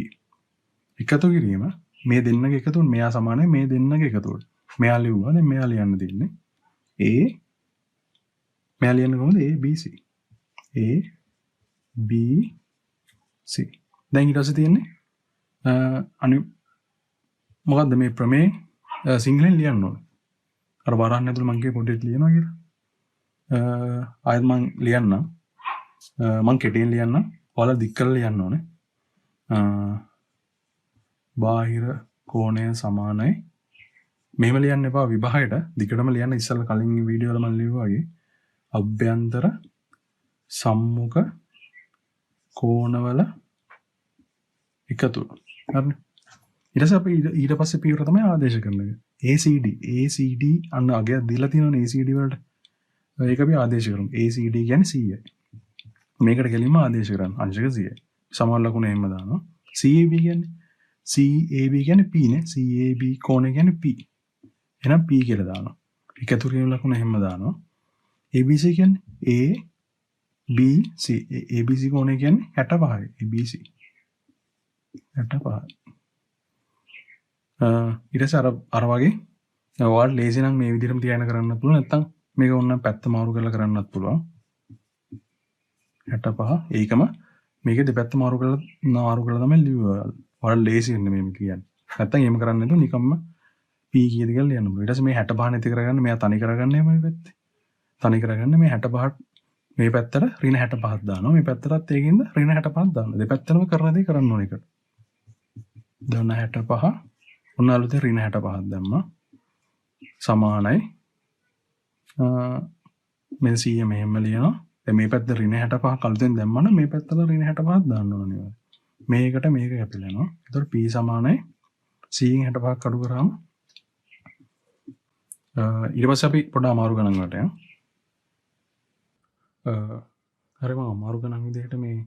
එකතු කිරීම මේ දෙන්නගේ එකතුව මෙයා සමානයි මේ දෙන්නගේ එකතුවට. මෙයා ලියුවා. දැන් මෙයා ලියන්න දෙන්නේ මෙයා ලියන්නේ කොහොමද? ABC. ABC. දැන් ඊට පස්සේ තියෙන්නේ මොකද්ද මේ ප්‍රමේය සිංහලෙන් ලියන්න ඕනේ. අර වරහන් ඇතුළේ මම කිය පොඩ්ඩක් ලියනවා කියලා. ආයෙත් මම ලියන්නම්. මම කෙටියෙන් ලියන්නම්. ඔයාලා දික් කරලා ලියන්න ඕනේ. බාහිර කෝණය සමානයි. මෙහෙම ලියන්න එපා විභාගයට. දිගටම ලියන්න ඉස්සෙල්ලා කලින් වීඩියෝ වල මම ලියුවා වගේ. අභ්‍යන්තර සම්මුඛ කෝණවල එකතුව. හරිනේ. ඊට පස්සේ අපි ඊට පස්සේ පියවර තමයි ආදේශ කරන්නේ. ACD අන්න අගය දීලා තියෙනවනේ ACD වලට. ඒක අපි ආදේශ කරමු. ACD කියන්නේ 100යි. මේකට කෙලින්ම ආදේශ කරන්න. අංශක 100යි. සමාන ලකුණ එහෙම දානවා. CAB කියන්නේ P නේ. CAB කෝණය කියන්නේ P. එහෙනම් P කියලා දානවා. එකතු කිරීම ලකුණ එහෙම දානවා. ABC කියන්නේ ABC. ABC කෝණය කියන්නේ 65යි. ABC 65යි. ඊට පස්සේ අර වගේ ඔයාලට ලේසි නම් මේ විදිහටම තියාගෙන කරන්නත් පුළුවන්. නැත්නම් මේක ඕනනම් පැත්ත මාරු කරලා කරන්නත් පුළුවන්. 65 ඒකම මේක දෙපැත්ත මාරු කරලා තමයි ලියුවා. ඔයාලට ලේසි වෙන්නේ මේ කියන්නේ. නැත්නම් එහෙම කරන්නේ නැතුව නිකම්ම P කීයද කියලා ලියන්න ඕනේ. ඊට පස්සේ මේ 65 නැති කරගන්න මෙයා තනි කරගන්න එහෙම මේ පැත්තේ. තනි කරගන්න මේ 65 මේ පැත්තට ඍණ 65ක් දානවා. මේ පැත්තටත් ඒකින්ද ඍණ 65ක් දානවා. දෙපැත්තටම කරන දේ කරන්න ඕනේ එකට. ධන 65 ඔන්න අලුතෙන් ඍණ 65ක් දැම්මා. සමානයි මෙන්න 100 මෙහෙම ලියනවා. දැන් මේ පැත්ත ඍණ 65ක් අලුතෙන් දැම්මම මේ පැත්තට ඍණ 65ක් දාන්න ඕනේ. මේකට මේක කැපිලා යනවා. එතකොට P සමානයි 100න් 65ක් අඩු කරාම ඊට පස්සේ අපි පොඩ්ඩක් අමාරු ගණන් වලට යමු. හරි මම අමාරු ගණන් විදිහට මේ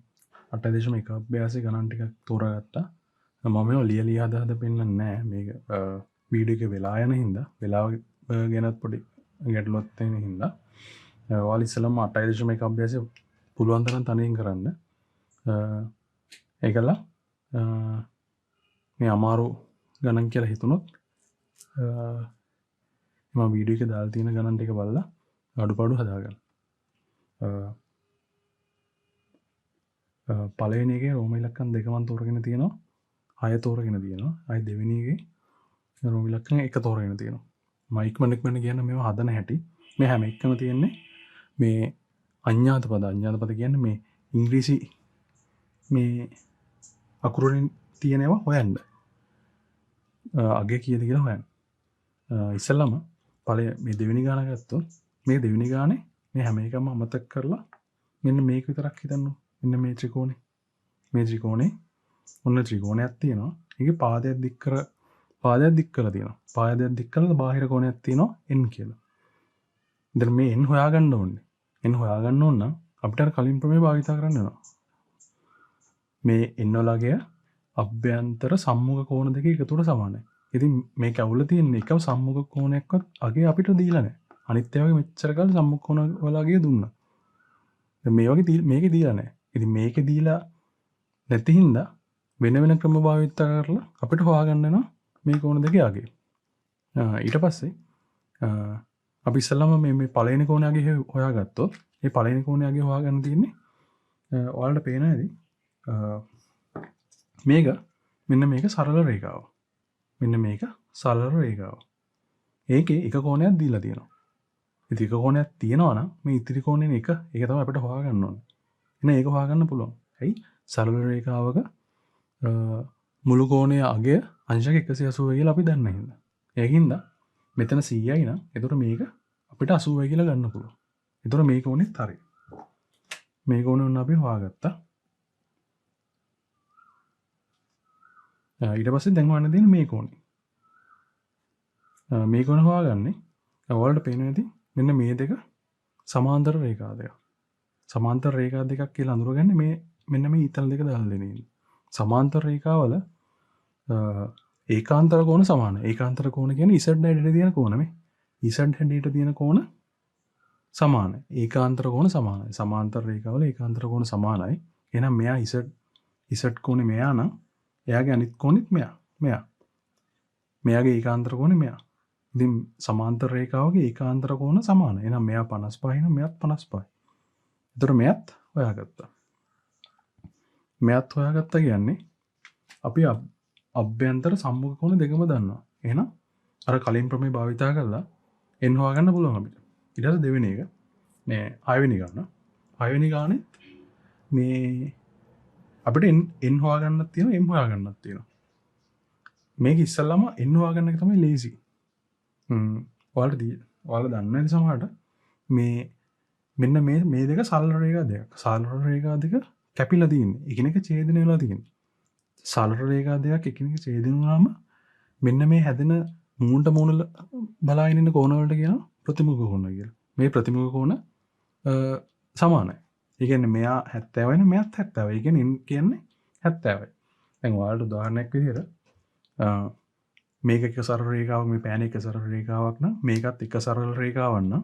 8.1 අභ්‍යාසයේ ගණන් ටිකක් තෝරාගත්තා. මම මේව ලියලා හදා පෙන්නන්නේ නැහැ. මේක වීඩියෝ එක වෙලා යන හින්දා වෙලාව ගැනත් පොඩි ගැටලුවක් තියෙන හින්දා ඔයාලා ඉස්සෙල්ලාම 8.1 අභ්‍යාසය පුළුවන් තරම් තනියෙන් කරන්න. ඒකලා මේ අමාරු ගණන් කියලා හිතුනොත් මම වීඩියෝ එකේ දාලා තියෙන ගණන් ටික බලලා අඩුපාඩු හදාගන්න. පළවෙනි එකේ රෝම ඉලක්කම් දෙක මම තෝරගෙන තියෙනවා. 6 තෝරගෙන තියෙනවා. අය දෙවෙනි එකේ රූප ඉලක්කම් එක තෝරගෙන තියෙනවා. මයික්‍රොමැටික් කියන්නේ මේවා හදන හැටි. මේ හැම එකම තියෙන්නේ මේ අඥාත පද කියන්නේ මේ ඉංග්‍රීසි මේ අකුරුවෙන් තියෙනවා හොයන්න. අගේ කීයද කියලා හොයන්න. ඉස්සෙල්ලාම ඵලය මේ දෙවෙනි ගාන ගත්තොත් මේ දෙවෙනි ගානේ මේ හැම එකම අමතක කරලා මෙන්න මේක විතරක් හිතන්න. මෙන්න මේ ත්‍රිකෝණේ. මේ ත්‍රිකෝණේ ඔන්න ත්‍රිකෝණයක් තියෙනවා. ඒකේ පාදයක් දික් කරලා තියෙනවා. පාදයක් දික් කරලා බාහිර කෝණයක් තියෙනවා n කියලා. දැන් මේ n හොයාගන්න ඕනේ. n හොයාගන්න ඕන නම් අපිට අර කලින් ප්‍රමේය භාවිත කරන්න වෙනවා. මේ n වලගේ අභ්‍යන්තර සම්මුඛ කෝණ දෙක එකතුවට සමානයි. ඉතින් මේක ඇවුල තියෙන එකම සම්මුඛ කෝණයක්වත් අගේ අපිට දීලා නැහැ. අනිත් ඒවාගේ මෙච්චර කාල සම්මුඛ කෝණ වලගේ දුන්නා. දැන් මේ වගේ මේකේ දීලා නැහැ. ඉතින් මේකේ දීලා නැති හින්දා වෙන ක්‍රම භාවිත කරලා අපිට හොයාගන්න වෙනවා මේ කෝණ දෙකේ අගේ. ඊට පස්සේ අපි ඉස්සෙල්ලාම මේ පළවෙනි කෝණයගේ හොයාගත්තොත් මේ පළවෙනි කෝණයගේ හොයාගන්න තියෙන්නේ ඔයාලට පේන ඇති මේක මෙන්න මේක සරල රේඛාව. මෙන්න මේක සරල රේඛාව. ඒකේ එක කෝණයක් දීලා තියෙනවා. ඉතින් එක කෝණයක් තියෙනවා නම් මේ ඉතිරි කෝණයෙන් එක ඒක තමයි අපිට හොයාගන්න ඕනේ. එහෙනම් ඒක හොයාගන්න පුළුවන්. ඇයි? සරල රේඛාවක මුළු කෝණයේ අගය අංශක 180 කියලා අපි දන්න හින්දා. ඒකින්ද මෙතන 100යි නම් එතකොට මේක අපිට 80යි කියලා ගන්න පුළුවන්. එතකොට මේ කෝණෙත් හරියි. මේ කෝණය උන්න අපි හොයාගත්තා. ඊට පස්සේ දැන් හොයන්න තියෙන්නේ මේ කෝණේ. මේ කෝණ හොයාගන්නේ ඔයාලට පේනවා ඇති මෙන්න මේ දෙක සමාන්තර රේඛා දෙක. සමාන්තර රේඛා දෙකක් කියලා අඳුරගන්නේ මේ මෙන්න මේ ඊතල දෙක දාලා දෙන්නේ. සමාන්තර රේඛාවල ඒකාන්තර කෝණ සමානයි. ඒකාන්තර කෝණ කියන්නේ z හැඩයට තියෙන කෝණ මේ. z හැඩයට තියෙන කෝණ සමානයි. ඒකාන්තර කෝණ සමානයි. සමාන්තර රේඛාවල ඒකාන්තර කෝණ සමානයි. එහෙනම් මෙයා z කෝණේ මෙයා නම් එයාගේ අනිත් කෝණෙත් මෙයා. මෙයාගේ ඒකාන්තර කෝණේ මෙයා. ඉතින් සමාන්තර රේඛාවගේ ඒකාන්තර කෝණ සමානයි. එහෙනම් මෙයා 55 නම් මෙයාත් 55යි. ඒතර මෙයාත් හොයාගත්තා. මෙයාත් හොයාගත්තා කියන්නේ අපි අභ්‍යන්තර සම්මුඛ කෝණ දෙකම දන්නවා. එහෙනම් අර කලින් ප්‍රමේය භාවිතා කරලා n හොයාගන්න පුළුවන් අපිට. ඊට පස්සේ දෙවෙනි එක මේ 6 වෙනි ගාන. 6 වෙනි ගානේ මේ අපිට n හොයාගන්නත් තියෙනවා m හොයාගන්නත් තියෙනවා. මේක ඉස්සල්ලාම n හොයාගන්න එක තමයි ලේසි. ඔයාලා දන්න නැති සමහරට මේ මෙන්න මේ දෙක සරල රේඛා දෙකක්. සරල රේඛා දෙක කැපිලා තියෙන්නේ. එකිනෙක ඡේදනය වෙලා තියෙන්නේ. සරල රේඛා දෙකක් එකිනෙක ඡේදනය වුණාම මෙන්න මේ හැදෙන මූණට මූණ බලාගෙන ඉන්න කෝණ වලට කියනවා ප්‍රතිමුඛ කෝණ කියලා. මේ ප්‍රතිමුඛ කෝණ සමානයි. ඒ කියන්නේ මෙයා 70යි නේ මෙයාත් 70යි. ඒ කියන්නේ 70යි. දැන් ඔයාලට උදාහරණයක් විදිහට මේක එක සරල රේඛාවක් මේ පෑන එක සරල රේඛාවක් නම් මේකත් එක සරල රේඛාවක් නම්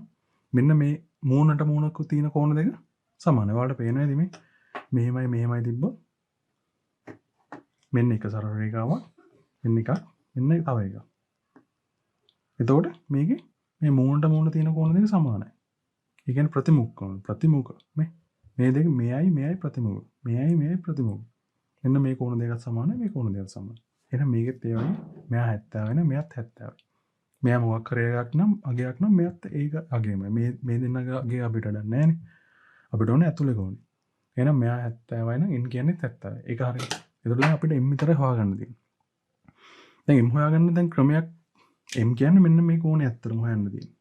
මෙන්න මේ මූණට මූණක තියෙන කෝණ දෙක සමානයි. ඔයාලට පේනවා ඉතින් මෙහෙමයි තිබ්බොත් මෙන්න එක සරල රේඛාවක් මෙන්න එකක් මෙන්න තව එකක්. එතකොට මේකේ මේ මූණට මූණ තියෙන කෝණ දෙක සමානයි. ඒ කියන්නේ ප්‍රතිමුඛ කෝණ. ප්‍රතිමුඛ මේ දෙක මෙයයි ප්‍රතිමුඛ. මෙයයි ප්‍රතිමුඛ. මෙන්න මේ කෝණ දෙකත් සමානයි මේ කෝණ දෙකත් සමානයි. එහෙනම් මේකෙත් ඒ වගේ මෙයා 70 වෙන මෙයාත් 70යි. මෙයා මොකක් කරේයක් නම් අගයක් නම් මෙයාත් ඒක අගේමයි. මේ දෙන්නගේ අගේ අපිට දන්නේ නැහනේ. අපිට ඕනේ ඇතුලේ කෝණේ. එහෙනම් මෙයා 70යි නම් n කියන්නේ 70යි. ඒක හරියි. ඒතකොට අපිට m විතරයි හොයාගන්න තියෙන්නේ. දැන් m හොයාගන්න දැන් ක්‍රමයක් m කියන්නේ මෙන්න මේ කෝණේ ඇත්තටම හොයන්න තියෙන්නේ.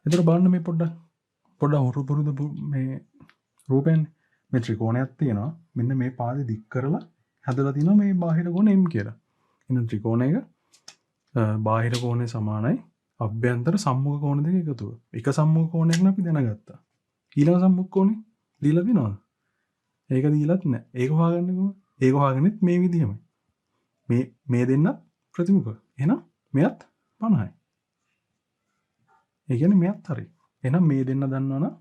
ඒතර බලන්න මේ පොඩ්ඩක් හුරු පුරුදු මේ රූපෙන් මේ ත්‍රිකෝණයක් තියෙනවා. මෙන්න මේ පාදේ දික් කරලා හදලා තිනවා මේ බාහිර කෝණ m කියලා. එහෙනම් ත්‍රිකෝණයක බාහිර කෝණය සමානයි අභ්‍යන්තර සම්මුඛ කෝණ දෙක එකතුව. එක සම්මුඛ කෝණයක් නම් අපි දැනගත්තා. ඊළඟ සම්මුඛ කෝණේ දීලා තියෙනවද? ඒක දීලත් නැහැ. ඒක හොයාගන්නේ කොහොමද? ඒක හොයාගන්නෙත් මේ විදිහමයි. මේ දෙන්නත් ප්‍රතිමුඛ. එහෙනම් මෙයත් 50යි. ඒ කියන්නේ මෙයත් හරි. එහෙනම් මේ දෙන්න දන්නවනම්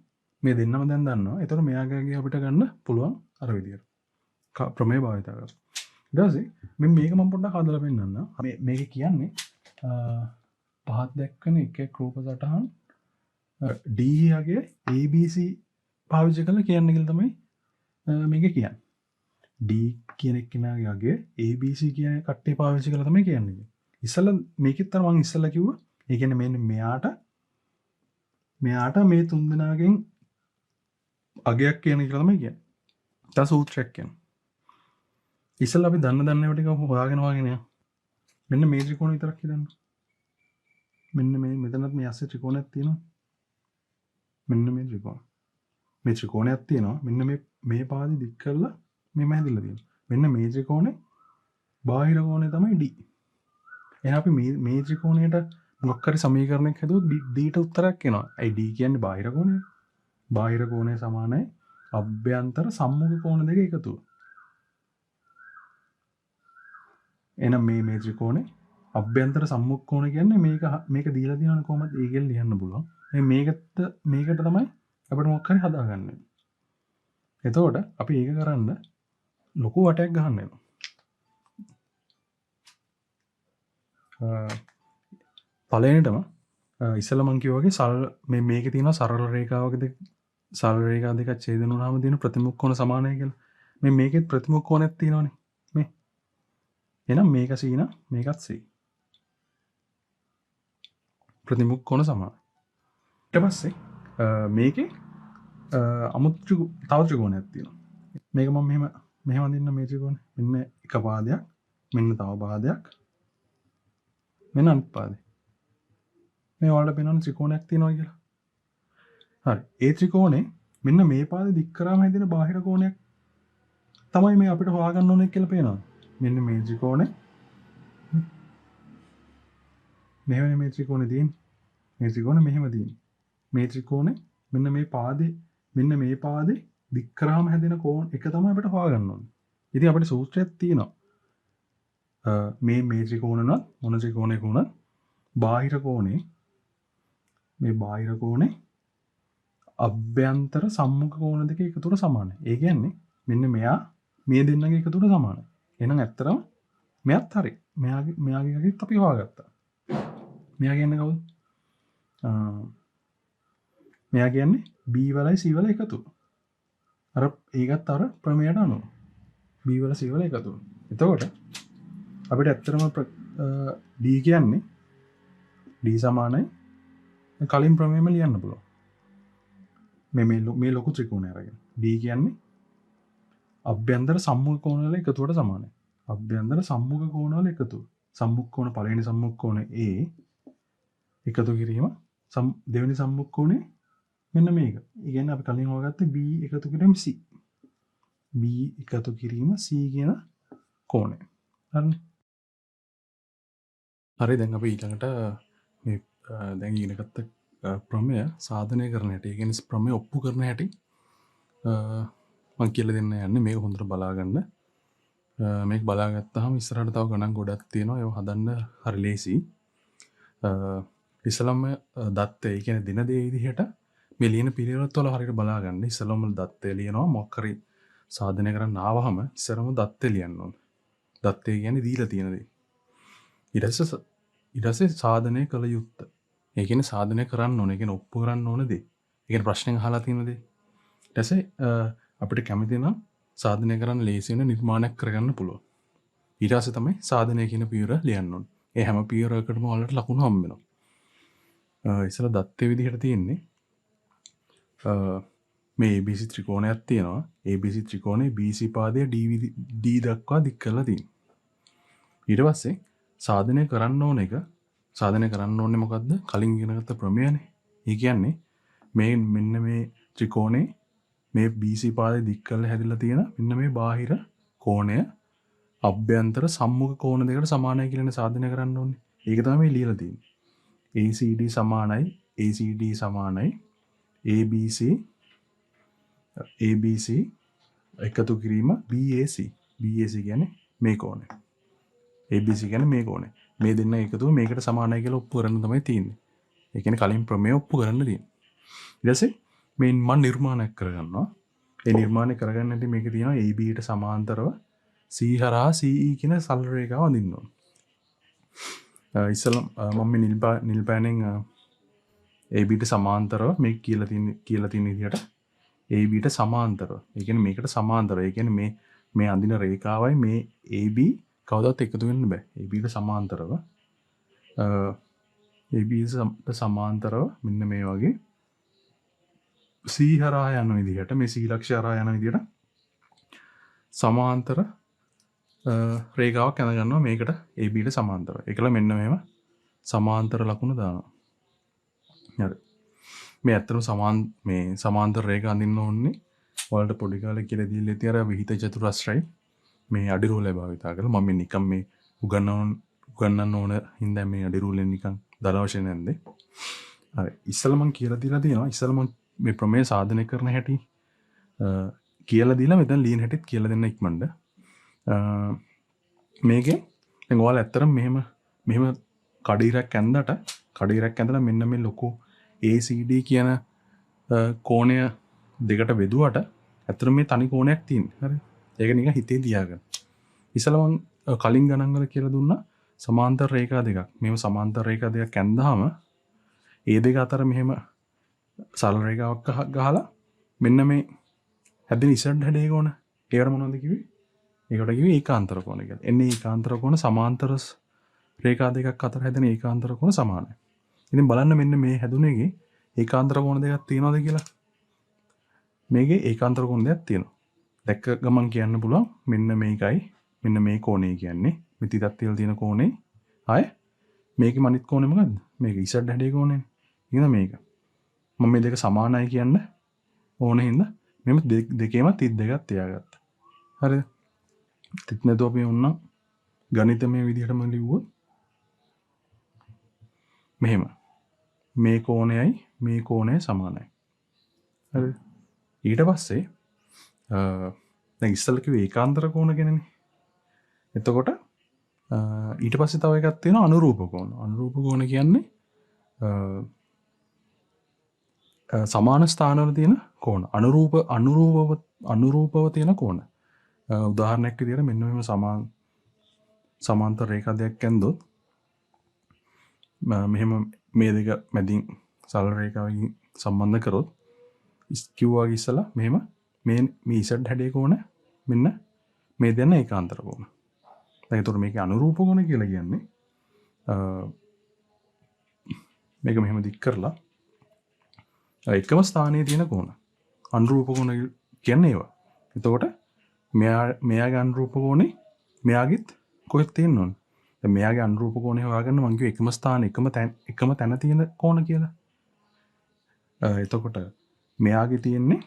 මේ දෙන්නම දැන් දන්නවා. ඒතකොට මෙයාගේ අපිට ගන්න පුළුවන් අර විදියට. ප්‍රමේය භාවිත කරලා. ඊට පස්සේ මේක මම පොඩ්ඩක් හදලා පෙන්නන්න. මේක කියන්නේ පහත් දැක්කන එකෙක් රූප සටහන් D යගේ ABC පාවිච්චි කරලා කියන්න කියලා තමයි මේක කියන්නේ. D කියන කෙනාගේ ABC කියන කට්ටිය පාවිච්චි කරලා තමයි කියන්නේ. ඉස්සෙල්ලා මේකෙත් අර මම ඉස්සෙල්ලා කිව්වා ඒ කියන්නේ මෙන්න මෙයාට මේ තුන්දෙනාගෙන් අගයක් කියන එක තමයි කියන්නේ. තව සූත්‍රයක් කියන්නේ. ඉස්සෙල්ලා අපි දන්න ඒවා ටික හොයාගෙන යන්න. මෙන්න මේ ත්‍රිකෝණ විතරක් හිතන්න. මෙන්න මේ මෙතනත් මේ ඇස්සේ ත්‍රිකෝණයක් තියෙනවා. මෙන්න මේ ත්‍රිකෝණ. මේ ත්‍රිකෝණයක් තියෙනවා. මෙන්න මේ පාදේ දික් කරලා මෙම හැදිලා තියෙනවා. මෙන්න මේ ත්‍රිකෝණේ බාහිර කෝණය තමයි D. එහෙනම් අපි මේ ත්‍රිකෝණයට මොකක් හරි සමීකරණයක් හදුවොත් D ට උත්තරයක් එනවා. ඒ D කියන්නේ බාහිර කෝණය. බාහිර කෝණය සමානයි අභ්‍යන්තර සම්මුඛ කෝණ දෙක එකතුව. එහෙනම් මේ ත්‍රිකෝණේ අභ්‍යන්තර සම්මුඛ කෝණ කියන්නේ මේක දීලා තියෙනවනේ කොහොමද ඒකෙන් ලියන්න පුළුවන්. මේකට තමයි අපිට මොකක් හරි හදාගන්න. එතකොට අපි ඒක කරන්න ලොකු වටයක් ගහන්න වෙනවා. පළවෙනිටම ඉස්සෙල්ලා මම කිව්වා වගේ මේකේ තියෙනවා සරල රේඛාවක සරල රේඛා දෙකක් ඡේදන වුණාම තියෙන ප්‍රතිමුඛ කෝණ සමානයි කියලා. මේකෙත් ප්‍රතිමුඛ කෝණයක් තියෙනවනේ. මේ. එහෙනම් මේක C නම් මේකත් C. ප්‍රතිමුඛ කෝණ සමානයි. ඊට පස්සේ මේකේ අමුතු තව ත්‍රිකෝණයක් තියෙනවා. මේක මම මෙහෙම අඳින්න මේ ත්‍රිකෝණය. මෙන්න එක පාදයක්, මෙන්න තව පාදයක්. මෙන්න අනිත් පාදේ. මේ වලට පේනවනේ ත්‍රිකෝණයක් තියෙනවා කියලා. හරි. ඒ ත්‍රිකෝණේ මෙන්න මේ පාදේ දික් කරාම හැදෙන බාහිර කෝණයක් තමයි මේ අපිට හොයාගන්න ඕනේ කියලා පේනවා. මෙන්න මේ ත්‍රිකෝණේ මෙහෙම මේ ත්‍රිකෝණේ තියෙන්නේ. මේ ත්‍රිකෝණේ මෙහෙම තියෙන්නේ. මේ ත්‍රිකෝණේ මෙන්න මේ පාදේ දික් කරාම හැදෙන කෝණ එක තමයි අපිට හොයාගන්න ඕනේ. ඉතින් අපිට සූත්‍රයක් තියෙනවා. මේ ත්‍රිකෝණනත් මොන ත්‍රිකෝණයක වුණත් බාහිර කෝණේ අභ්‍යන්තර සම්මුඛ කෝණ දෙක එකතුවට සමානයි. ඒ කියන්නේ මෙන්න මෙයා මේ දෙන්නගේ එකතුවට සමානයි. එහෙනම් ඇත්තටම මෙයත් හරි. මෙයාගේ එකකින් අපි හොයාගත්තා. මෙයා කියන්නේ කවුද? මෙයා කියන්නේ B වලයි C වල එකතුව. ඒකත් අර ප්‍රමේයට අනුව. B වල C වල එකතුව. එතකොට අපිට ඇත්තටම D කියන්නේ D සමානයි කලින් ප්‍රමේයම ලියන්න පුළුවන්. මේ ලොකු ත්‍රිකෝණය අරගෙන. D කියන්නේ අභ්‍යන්තර සම්මුඛ කෝණ වල එකතුවට සමානයි. අභ්‍යන්තර සම්මුඛ කෝණ වල එකතුව. සම්මුඛ කෝණ පළවෙනි සම්මුඛ කෝණය A එකතු කිරීම දෙවෙනි සම්මුඛ කෝණේ මෙන්න මේක. ඒ කියන්නේ අපි කලින් හොයාගත්තේ B එකතු කිරීම C. B එකතු කිරීම C කියන කෝණය. හරිනේ. හරි දැන් අපි ඊළඟට මේ දැන් ඉගෙන ගත්ත ප්‍රමේය සාධනය කරන හැටි. ඒ කියන්නේ ප්‍රමේය ඔප්පු කරන හැටි මම කියලා දෙන්න යන්නේ. මේක හොඳට බලා ගන්න. මේක බලාගත්තාම ඉස්සරහට තව ගණන් ගොඩක් තියෙනවා. ඒව හදන්න හරි ලේසි. ඉස්සලම දත්ත ඒ කියන්නේ දින දේ විදිහට මේ ලියන පිළිවෙලත් වල හරියට බලා ගන්න. ඉස්සලම දත්තේ ලියනවා මොකක් හරි සාධනය කරන්න ආවහම ඉස්සරම දත්තේ ලියන්න ඕනේ. දත්තේ කියන්නේ දීලා තියෙන දේ. ඊට පස්සේ සාධනය කළ යුත්තේ. ඒ කියන්නේ සාධනය කරන්න ඕනේ. ඒ කියන්නේ ඔප්පු කරන්න ඕන දේ. ඒ කියන්නේ ප්‍රශ්නෙන් අහලා තියෙන දේ. ඊට පස්සේ අපිට කැමති නම් සාධනය කරන්න ලේසි වෙන නිර්මාණයක් කරගන්න පුළුවන්. ඊට පස්සේ තමයි සාධනය කියන පියවර ලියන්න ඕනේ. ඒ හැම පියවරකටම ඔයාලට ලකුණු හම්බ වෙනවා. ඉස්සලා දත්තේ විදිහට තියෙන්නේ මේ ABC ත්‍රිකෝණයක් තියෙනවා. ABC ත්‍රිකෝණේ BC පාදය D දක්වා දික් කරලා තියෙනවා. ඊට පස්සේ සාධනය කරන්න ඕනේ මොකද්ද? කලින් ඉගෙනගත්ත ප්‍රමේයනේ. ඒ කියන්නේ මෙන්න මේ ත්‍රිකෝණේ මේ BC පාදේ දික් කරලා හැදිලා තියෙන මෙන්න මේ බාහිර කෝණය අභ්‍යන්තර සම්මුඛ කෝණ දෙකට සමානයි කියලානේ සාධනය කරන්න ඕනේ. ඒක තමයි මේ ලියලා තියෙන්නේ. ACD සමානයි ABC එකතු කිරීම BAC කියන්නේ මේ කෝණය. ABC කියන්නේ මේ කෝණය. මේ දෙන්න එකතුව මේකට සමානයි කියලා ඔප්පු කරන්න තමයි තියෙන්නේ. ඒ කියන්නේ කලින් ප්‍රමේය ඔප්පු කරන්න තියෙන්නේ. ඊට පස්සේ මේ මම නිර්මාණයක් කරගන්නවා. ඒ නිර්මාණය කරගන්න හැටි මේක තියෙනවා AB ට සමාන්තරව C හරහා CE කියන සරල රේඛාව අඳින්න ඕන. ඉස්සෙල්ලා මම මේ නිල් පෑනෙන් AB ට සමාන්තරව මේක කියලා තියෙන විදිහට AB ට සමාන්තරව. ඒ කියන්නේ මේකට සමාන්තරව. ඒ කියන්නේ මේ අඳින රේඛාවයි මේ AB කවදාවත් එකතු වෙන්න බෑ. AB ට සමාන්තරව ABට සමාන්තරව මෙන්න මේ වගේ C හරහා යන විදිහට මේ C ලක්ෂ්‍ය හරහා යන විදිහට සමාන්තර රේඛාවක් ඇඳ ගන්නවා මේකට ABට සමාන්තරව. ඒකලා මෙන්න මේව සමාන්තර ලකුණ දානවා. හරි. මේ ඇත්තටම සමාන්තර රේඛා අඳින්න ඕනේ. ඔයාලට පොඩි කාලේ කියලා දීලා ඉතින් අර විහිිත චතුරස්‍රයි මේ අඩි රූලය භාවිතා කරලා මම නිකන් මේ උගන්නන්න ඕන හින්දා මේ අඩි රූලෙන් නිකන් දල වශයෙන් නැන්දේ. හරි. ඉස්සෙල්ලා මම කියලා දීලා තියෙනවා. ඉස්සෙල්ලා මම මේ ප්‍රමේය සාධනය කරන හැටි කියලා දීලා මෙතන ලියන හැටිත් කියලා දෙන්න ඉක්මනට. මේකේ දැන් ඔයාලා ඇත්තටම මෙහෙම කඩිරක් ඇඳලා මෙන්න මේ ලොකු ACD කියන කෝණය දෙකට බෙදුවට ඇත්තටම මේ තනි කෝණයක් තියෙන්නේ. හරි. ඒක නිකන් හිතේ තියාගන්න. ඉස්සෙල්ලා මම කලින් ගණන් වල කියලා දුන්නා සමාන්තර රේඛා දෙකක්. මේව සමාන්තර රේඛා දෙකක් ඇඳහම ඒ දෙක අතර මෙහෙම සරල රේඛාවක් ගහලා මෙන්න මේ හැදෙන ඉසඩ් හැඩේ කෝණ. ඒකට මොනවද කිව්වේ? ඒකට කිව්වේ ඒකාන්තර කෝණ කියලා. එන්නේ ඒකාන්තර කෝණ සමාන්තර රේඛා දෙකක් අතර හැදෙන ඒකාන්තර කෝණ සමානයි. ඉතින් බලන්න මෙන්න මේ හැදුනේගේ ඒකාන්තර කෝණ දෙකක් තියෙනවද කියලා. මේකේ ඒකාන්තර කෝණ දෙකක් තියෙනවා. දැක්ක ගමන් කියන්න පුළුවන් මෙන්න මේකයි මෙන්න මේ කෝණය කියන්නේ මිතිතත් තියලා තියෙන කෝණේ ආය මේකේ අනිත් කෝණය මොකද්ද? මේක ඉසඩ් හැඩේ කෝණයනේ. ඉතින් මේක මම මේ දෙක සමානයි කියන්න ඕන හින්දා මෙම දෙකේම 32ක් තියාගත්තා. හරිද? 32 නැතුව අපි උන්නම් ගණිතමය විදිහටම ලිව්වොත් මෙහෙම මේ කෝණයයි මේ කෝණය සමානයි. හරිද? ඊට පස්සේ දැන් ඉස්සෙල්ලා කිව්වේ ඒකාන්තර කෝණ ගැනනේ. එතකොට ඊට පස්සේ තව එකක් තියෙනවා අනුරූප කෝණ. අනුරූප කෝණ කියන්නේ සමාන ස්ථානවල තියෙන කෝණ. අනුරූපව තියෙන කෝණ. උදාහරණයක් විදිහට මෙන්න මෙහෙම සමාන්තර රේඛා දෙකක් ඇන්දොත් මෙහෙම මේ දෙක මැදින් සරල රේඛාවකින් සම්බන්ධ කරොත් කිව්වාගේ ඉස්සලා මෙහෙම මේ Z හැඩේ කෝණ මෙන්න මේ දෙන්න ඒකාන්තර කෝණ. දැන් ඒතකොට මේකේ අනුරූප කෝණ කියලා කියන්නේ මේක මෙහෙම දික් කරලා එකම ස්ථානයේ තියෙන කෝණ. අනුරූප කෝණ කියන්නේ ඒවා. එතකොට මෙයාගේ අනුරූප කෝණේ මෙයාගෙත් කොහෙද තියෙන්න ඕන? දැන් මෙයාගේ අනුරූප කෝණේ හොයාගන්න මං කිව්වේ එකම ස්ථාන එකම තැන තියෙන කෝණ කියලා. එතකොට මෙයාගේ තියෙන්නේ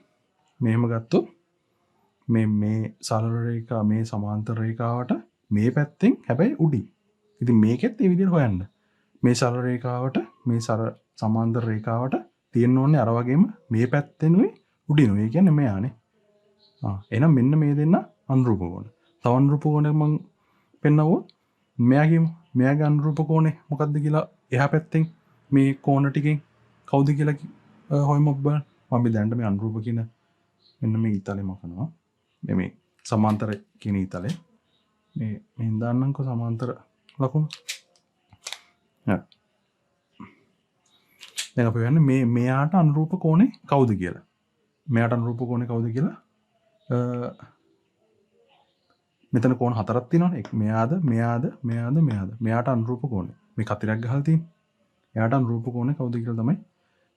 මෙහෙම ගත්තොත් මේ සරල රේඛා මේ සමාන්තර රේඛාවට මේ පැත්තෙන් හැබැයි උඩින්. ඉතින් මේකෙත් ඒ විදිහට හොයන්න. මේ සරල රේඛාවට මේ සමාන්තර රේඛාවට තියෙන්න ඕනේ අර වගේම මේ පැත්තෙනුයි උඩිනුයි. ඒ කියන්නේ මෙයානේ. එහෙනම් මෙන්න මේ දෙන්න අනුරූප කෝණ. තව අනුරූප කෝණයක් මම පෙන්නවොත් මෙයාගේ අනුරූප කෝණේ මොකද්ද කියලා එහා පැත්තෙන් මේ කෝණ ටිකෙන් කවුද කියලා හොයමු බලන්න. මම දැනට මේ අනුරූප කියන මෙන්න මේ ඊතලෙ මකනවා. මේ සමාන්තර කියන ඊතලෙ මේ දාන්නම්කෝ සමාන්තර ලකුණු. හරි. දැන් අපි හොයන්නේ මෙයාට අනුරූප කෝණේ කවුද කියලා. මෙයාට අනුරූප කෝණේ කවුද කියලා මෙතන කෝණ හතරක් තියෙනවනේ. මෙයාට අනුරූප කෝණේ. මේ කතරයක් ගහලා තියෙන්නේ. එයාට අනුරූප කෝණේ කවුද කියලා තමයි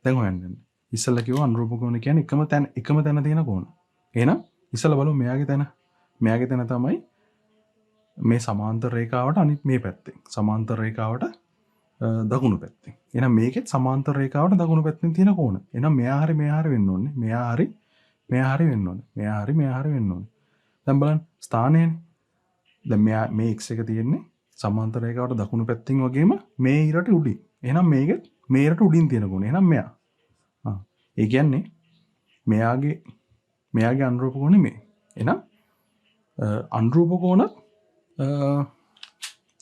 දැන් හොයන්නේ. ඉස්සෙල්ලා කිව්වා අනුරූප කෝණ කියන්නේ එකම තැන තියෙන කෝණ. එහෙනම් ඉස්සෙල්ලා බලමු මෙයාගේ තැන තමයි මේ සමාන්තර රේඛාවට අනිත් මේ පැත්තේ. සමාන්තර රේඛාවට දකුණු පැත්තේ. එහෙනම් මේකෙත් සමාන්තර රේඛාවට දකුණු පැත්තෙන් තියෙන කෝණ. එහෙනම් මෙයා හරි වෙන්න ඕනේ. මෙයා හරි වෙන්න ඕනේ. දැන් බලන්න ස්ථානයනේ. දැන් මේ x එක තියෙන්නේ සමාන්තර රේඛාවට දකුණු පැත්තෙන් වගේම මේ ඉරට උඩින්. එහෙනම් මේකෙත් මේ ඉරට උඩින් තියෙන කෝණ. එහෙනම් මෙයා. ඒ කියන්නේ මෙයාගේ අනුරූප කෝණය මේ. එහෙනම් අනුරූප කෝණත්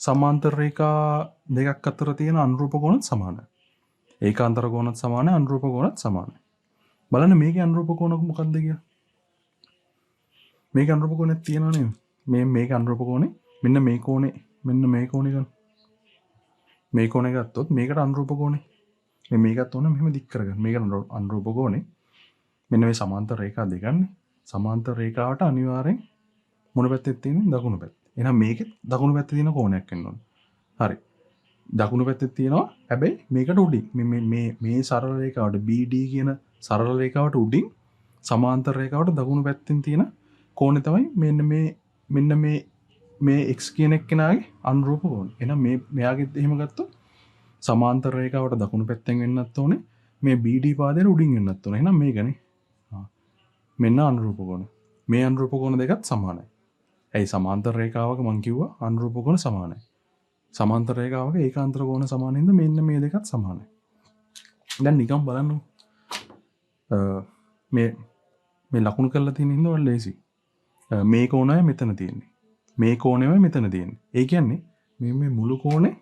සමාන්තර රේඛා දෙකක් අතර තියෙන අනුරූප කෝණත් සමානයි. ඒකාන්තර කෝණත් සමානයි අනුරූප කෝණත් සමානයි. බලන්න මේකේ අනුරූප කෝණ මොකක්ද කියලා. මේකේ අනුරූප කෝණයක් තියෙනවා නේද? මේකේ අනුරූප කෝණේ මෙන්න මේ කෝණේ ගන්න. මේ කෝණේ ගත්තොත් මේකට අනුරූප කෝණේ මේකත් ඕන මෙහෙම දික් කරගන්න. මේක අනුරූප කෝණේ මෙන්න මේ සමාන්තර රේඛා දෙකන්නේ. සමාන්තර රේඛාවට අනිවාර්යෙන් මොන පැත්තේ තියෙන්නේ? දකුණු පැත්තේ. එහෙනම් මේකෙත් දකුණු පැත්තේ තියෙන කෝණයක් වෙන්න ඕන. හරි. දකුණු පැත්තේ තියෙනවා. හැබැයි මේකට උඩින් මේ සරල රේඛාවට BD කියන සරල රේඛාවට උඩින් සමාන්තර රේඛාවට දකුණු පැත්තෙන් තියෙන කෝණය තමයි මෙන්න මේ x කියන එක්කෙනාගේ අනුරූප කෝණය. එහෙනම් මෙයාගෙත් එහෙම ගත්තොත් සමාන්තර රේඛාවට දකුණු පැත්තෙන් වෙන්නත් ඕනේ. මේ BD පාදයට උඩින් වෙන්නත් ඕනේ. එහෙනම් මේකනේ. මෙන්න අනුරූප කෝණ. මේ අනුරූප කෝණ දෙකත් සමානයි. ඇයි සමාන්තර රේඛාවක මං කිව්වා අනුරූප කෝණ සමානයි. සමාන්තර රේඛාවක ඒකාන්තර කෝණ සමාන හින්දා මෙන්න මේ දෙකත් සමානයි. දැන් නිකන් බලන්න. මේ ලකුණු කරලා තියෙන හින්දා වල ලේසි. මේ කෝණය මෙතන තියෙන්නේ. මේ කෝණයමයි මෙතන තියෙන්නේ. ඒ කියන්නේ මේ මුළු කෝණේ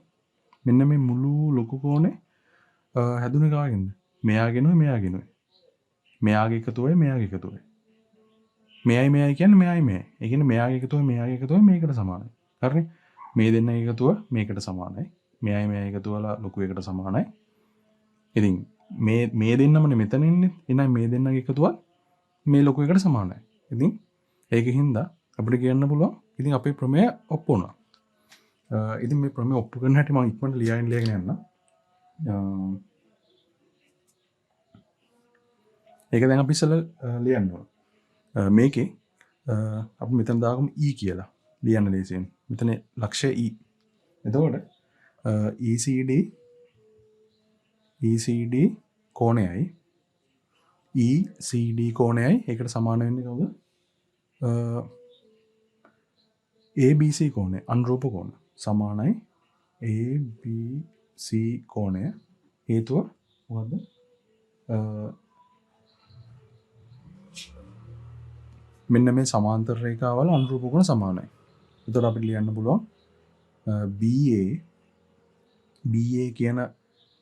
මෙන්න මේ මුළු ලොකු කෝණේ හැදුනේ කාගෙන්ද? මෙයාගෙනුයි මෙයාගෙනුයි. මෙයාගේ එකතුවයි මෙයාගේ එකතුවයි. මෙයයි කියන්නේ මෙයයි. ඒ කියන්නේ මෙයාගේ එකතුවයි මෙයාගේ එකතුවයි මේකට සමානයි. හරිනේ? මේ දෙන්නගේ එකතුව මේකට සමානයි. මෙයයි එකතුව වල ලොකු එකට සමානයි. ඉතින් මේ දෙන්නමනේ මෙතන ඉන්නේ. එහෙනම් මේ දෙන්නගේ එකතුව මේ ලොකු එකට සමානයි. ඉතින් ඒකින්ද අපිට කියන්න පුළුවන් ඉතින් අපේ ප්‍රමේය ඔප්පු වුණා. ඉතින් මේ ප්‍රමේය ඔප්පු කරන හැටි මම ඉක්මනට ලියගෙන යන්න. ඒක දැන් අපි ඉස්සෙල්ලා ලියන්න ඕන. මේකේ අපි මෙතන දාගමු E කියලා. ලියන්න ලේසියෙන්. මෙතන ලක්ෂය E. එතකොට ECD කෝණයයි ECD කෝණයයි ඒකට සමාන වෙන්නේ කවුද? ABC කෝණය අනුරූප කෝණ සමානයි ABC කෝණය. හේතුව මොකද්ද? මෙන්න මේ සමාන්තර රේඛාවල අනුරූප කෝණ සමානයි. එතකොට අපිට ලියන්න පුළුවන් BA කියන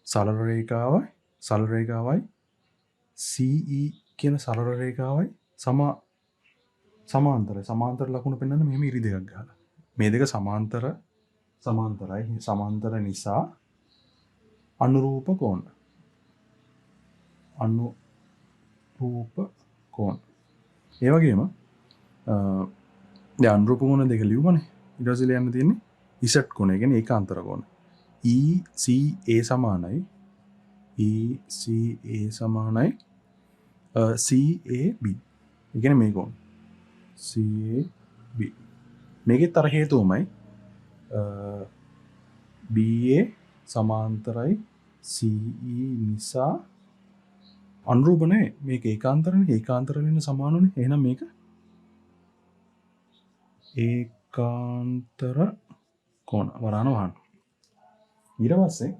සරල රේඛාවයි CE කියන සරල රේඛාවයි සමාන්තරයි. සමාන්තර ලකුණු පෙන්වන්න මෙහෙම ඉරි දෙකක් ගහලා. මේ දෙක සමාන්තරයි. සමාන්තර නිසා අනුරූප කෝණ. අනුරූප කෝණ. ඒ වගේම දැන් අනුරූප කෝණ දෙක ලියුමනේ. ඊට පස්සේ ලියන්න තියෙන්නේ Z කෝණය කියන්නේ ඒකාන්තර කෝණ. ECA සමානයි CAB. ඒ කියන්නේ මේ කෝණ. CAB. මේකෙත් අර හේතුවමයි BA සමාන්තරයි CE නිසා අනුරූප නැහැ. මේක ඒකාන්තරනේ. ඒකාන්තර වෙන සමානනේ. එහෙනම් මේක ඒකාන්තර කෝණ වරාන වහන්න. ඊට පස්සේ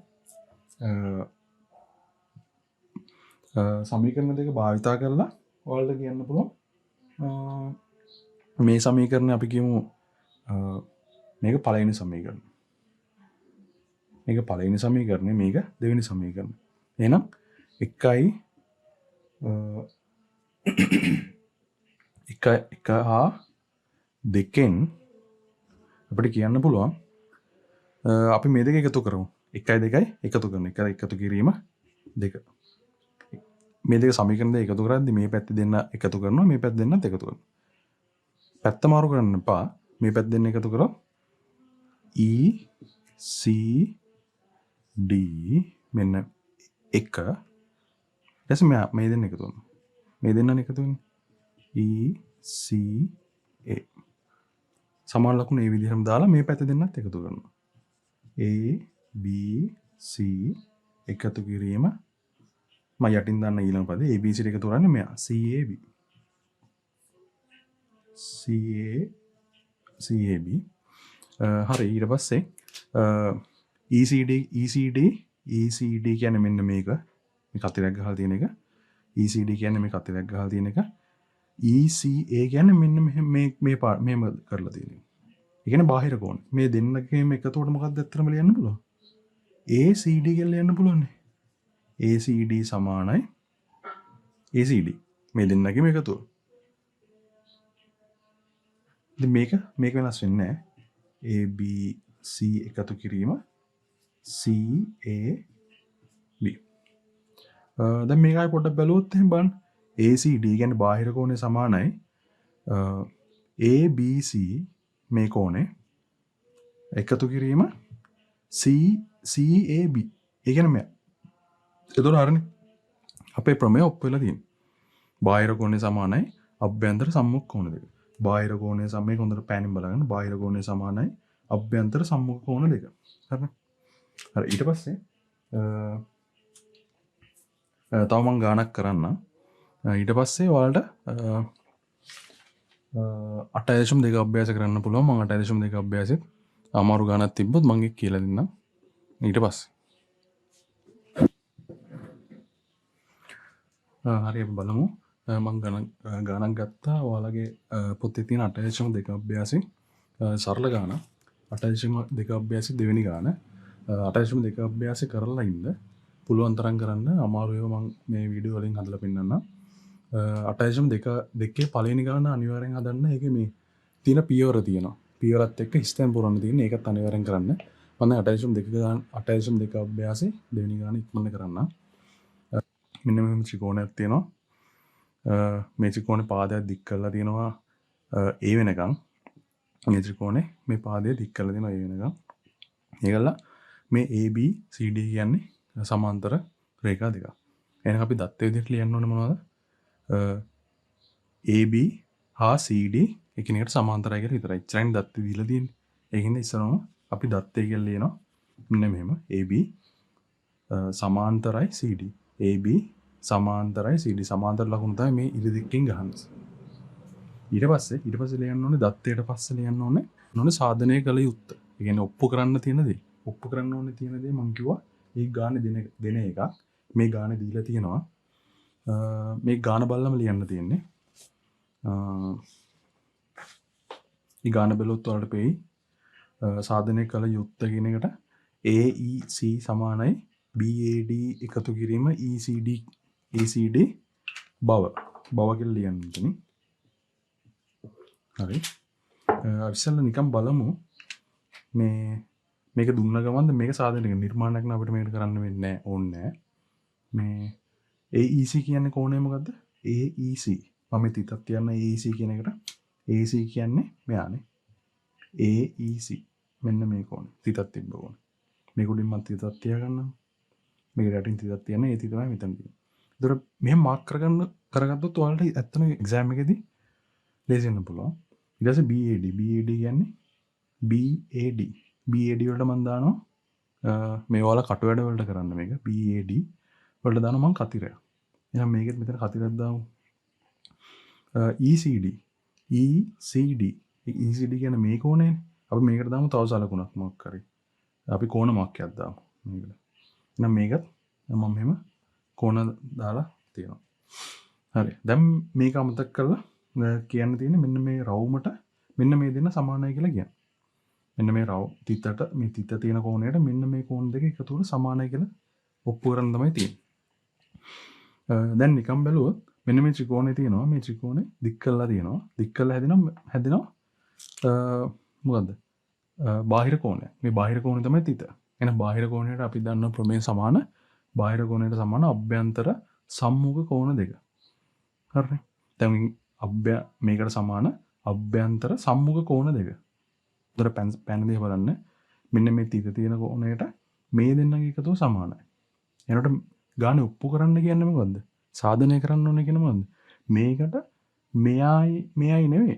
සමීකරණ දෙක භාවිතා කරලා ඔයාලට කියන්න පුළුවන් මේ සමීකරණය අපි කියමු මේක පළවෙනි සමීකරණය. මේක පළවෙනි සමීකරණය, මේක දෙවෙනි සමීකරණය. එහෙනම් 1 හා 2න් අපිට කියන්න පුළුවන් අපි මේ දෙක එකතු කරමු. 1යි 2යි එකතු කරන එක එකතු කිරීම 2. මේ දෙක සමීකරණ දෙක එකතු කරද්දි මේ පැත්ත දෙන්න එකතු කරනවා, මේ පැත්ත දෙන්නත් එකතු කරනවා. පැත්ත මාරු කරන්න එපා. මේ පැත්ත දෙන්න එකතු කරොත් ECD මෙන්න 1 ඊට මේ දෙන්න එකතු කරනවා. මේ දෙන්නනේ එකතු වෙන්නේ. ECA සමාන ලකුණු මේ විදිහටම දාලා මේ පැත්ත දෙන්නත් එකතු කරනවා. ABC එකතු කිරීම මම යටින් දාන්න ඊළඟ පදේ ABC එකතු කරන්නේ මෙයා CAB. හරි ඊට පස්සේ ECD කියන්නේ මෙන්න මේක. මේ කතරයක් ගහලා තියෙන එක. ECD කියන්නේ මේ කතරයක් ගහලා තියෙන එක. ECA කියන්නේ මෙන්න මේ කරලා තියෙන එක. ඒ කියන්නේ බාහිර කෝණ. මේ දෙන්නකේම එකතුවට මොකක්ද ඇත්තටම ලියන්න පුළුවන්? ACD කියලා ලියන්න පුළුවන් නේ. ACD සමානයි ACD. මේ දෙන්නකේම එකතුව. ඉතින් මේක වෙනස් වෙන්නේ නැහැ. ABC එකතු කිරීම CAB. දැන් මේකයි පොඩ්ඩක් බලුවොත් එහෙනම් බලන්න. ACD කියන්නේ බාහිර කෝණය සමානයි ABC මේ කෝණය එකතු කිරීම CAB ඒ කියන්නේ මෙයා. එතකොට හරිනේ. අපේ ප්‍රමේය ඔප්පු වෙලා තියෙන්නේ. බාහිර කෝණය සමානයි අභ්‍යන්තර සම්මුඛ කෝණ දෙක. බාහිර කෝණය සමයක හොඳට පෑනින් බලගන්න. බාහිර කෝණය සමානයි අභ්‍යන්තර සම්මුඛ කෝණ දෙක. හරිනේ. හරි ඊට පස්සේ තව මම ගානක් කරන්න. ඊට පස්සේ ඔයාලට 8.2 අභ්‍යාස කරන්න පුළුවන්. මම 8.2 අභ්‍යාසෙත් අමාරු ගානක් තිබ්බොත් මම ඒක කියලා දෙන්නම්. ඊට පස්සේ හරි අපි බලමු. මම ගානක් ගත්තා. ඔයාලගේ පොතේ තියෙන 8.2 අභ්‍යාසෙ සරල ගානක්. 8.2 අභ්‍යාසෙ දෙවෙනි ගාන. 8.2 අභ්‍යාසෙ කරලා ඉන්න. පුළුවන් තරම් කරන්න. අමාරු ඒවා මම මේ වීඩියෝ වලින් හදලා පෙන්නන්නම්. 8.2 පළවෙනි ගාන අනිවාර්යෙන් හදන්න. ඒකේ මේ තියෙන පියවර තියෙනවා. පියවරත් එක්ක හිස්තැන් පුරන්න තියෙන. ඒකත් අනිවාර්යෙන් කරන්න. මම 8.2 අභ්‍යාසෙ දෙවෙනි ගාන ඉක්මනට කරන්න. මෙන්න මේ ත්‍රිකෝණයක් තියෙනවා. මේ ත්‍රිකෝණේ පාදයක් දික් කරලා තියෙනවා A වෙනකන්. මේ ත්‍රිකෝණේ මේ පාදය දික් කරලා තියෙනවා A වෙනකන්. ඒකල මේ AB CD කියන්නේ සමාන්තර රේඛා දෙකක්. එහෙනම් අපි දත්ත විදිහට ලියන්න ඕනේ මොනවද? AB හා CD එකිනෙකට සමාන්තරයි කියලා විතරයි. ඉච්චරයින් දත්ත දීලා තියෙන්නේ. ඒකින්ද ඉස්සරහම අපි දත්තය කියලා ලියනවා. මෙන්න මෙහෙම AB සමාන්තරයි CD. AB සමාන්තරයි CD. සමාන්තර ලකුණු තමයි මේ ඉරි දික්කෙන් ගහන්නේ. ඊට පස්සේ ලියන්න ඕනේ දත්තයට පස්සේ ලියන්න ඕනේ සාධනය කළ යුත්තේ. ඒ කියන්නේ ඔප්පු කරන්න තියෙන දේ. ඔප්පු කරන්න ඕනේ තියෙන දේ මම කිව්වා ඒ ගානේ දෙන එක. මේ ගානේ දීලා තියෙනවා. මේ ගාන බලලම ලියන්න තියෙන්නේ. මේ ගාන බැලුවොත් ඔයාලට පෙයි සාධනය කළ යුත්තේ කියන එකට AEC සමානයි BAD එකතු කිරීම ACD බව කියලා ලියන්න තියෙන්නේ. හරි. ඉස්සෙල්ලා නිකන් බලමු මේක දුන්න ගමන්ද මේක සාධනයක නිර්මාණයක් න අපිට මේකට කරන්න වෙන්නේ ඕනේ මේ AEC කියන්නේ කෝණය මොකද්ද? AEC මම තිතක් තියන්න AEC කියන එකට. AEC කියන්නේ මෙයානේ. AEC මෙන්න මේ කෝණය. තිතක් තිබ්බ කෝණය. මේක උඩින් මම තිතක් තියාගන්නම්. මේක යටින් තිතක් තියන්න ඒ තිත තමයි මෙතන තියෙන්නේ. ඒතර මෙහෙම මාක් කරගත්තොත් ඔයාලට ඇත්තම එක්සෑම් එකේදී ලේසි වෙන්න පුළුවන්. ඊට පස්සේ BAD කියන්නේ BAD වලට මම දානවා මේ ඔයාලා කටු වැඩ වලට කරන්න මේක BAD වලට දානවා මම කතිරය. එහෙනම් මේකෙත් මෙතන කතිරයක් දාමු. ECD කියන්නේ මේ කෝණයනේ. අපි මේකට දාමු තව සලකුණක් මොකක් කරේ. අපි කෝණ මාක්කයක් දාමු මේකට. එහෙනම් මේකත් මම මෙහෙම කෝණ දාලා තියෙනවා. හරි. දැන් මේක අමතක කරලා කියන්න තියෙන්නේ මෙන්න මේ රවුමට මෙන්න මේ දෙන්න සමානයි කියලා කියන්නේ. මෙන්න මේ තිතට මේ තිත තියෙන කෝණයට මෙන්න මේ කෝණ දෙක එකතු කරලා සමානයි කියලා ඔප්පු කරන්න තමයි තියෙන්නේ. දැන් නිකන් බැලුවොත් මෙන්න මේ ත්‍රිකෝණේ තියෙනවා. මේ ත්‍රිකෝණේ දික් කරලා තියෙනවා. දික් කරලා හැදෙනවා මොකද්ද? බාහිර කෝණය. මේ බාහිර කෝණය තමයි තිත. එහෙනම් බාහිර කෝණයට අපි දන්න ප්‍රමේය සමාන බාහිර කෝණයට සමාන අභ්‍යන්තර සම්මුඛ කෝණ දෙක. හරිනේ. දැන් මේකට සමාන අභ්‍යන්තර සම්මුඛ කෝණ දෙක. උතර පැන දිහා බලන්න. මෙන්න මේ තිත තියෙන කෝණයට මේ දෙන්නගේ එකතුව සමානයි. එනකොට ගානේ ඔප්පු කරන්න කියන්නේ මොකද්ද? සාධනය කරන්න ඕනේ කියන මොකද්ද? මේකට මෙයයි නෙවෙයි.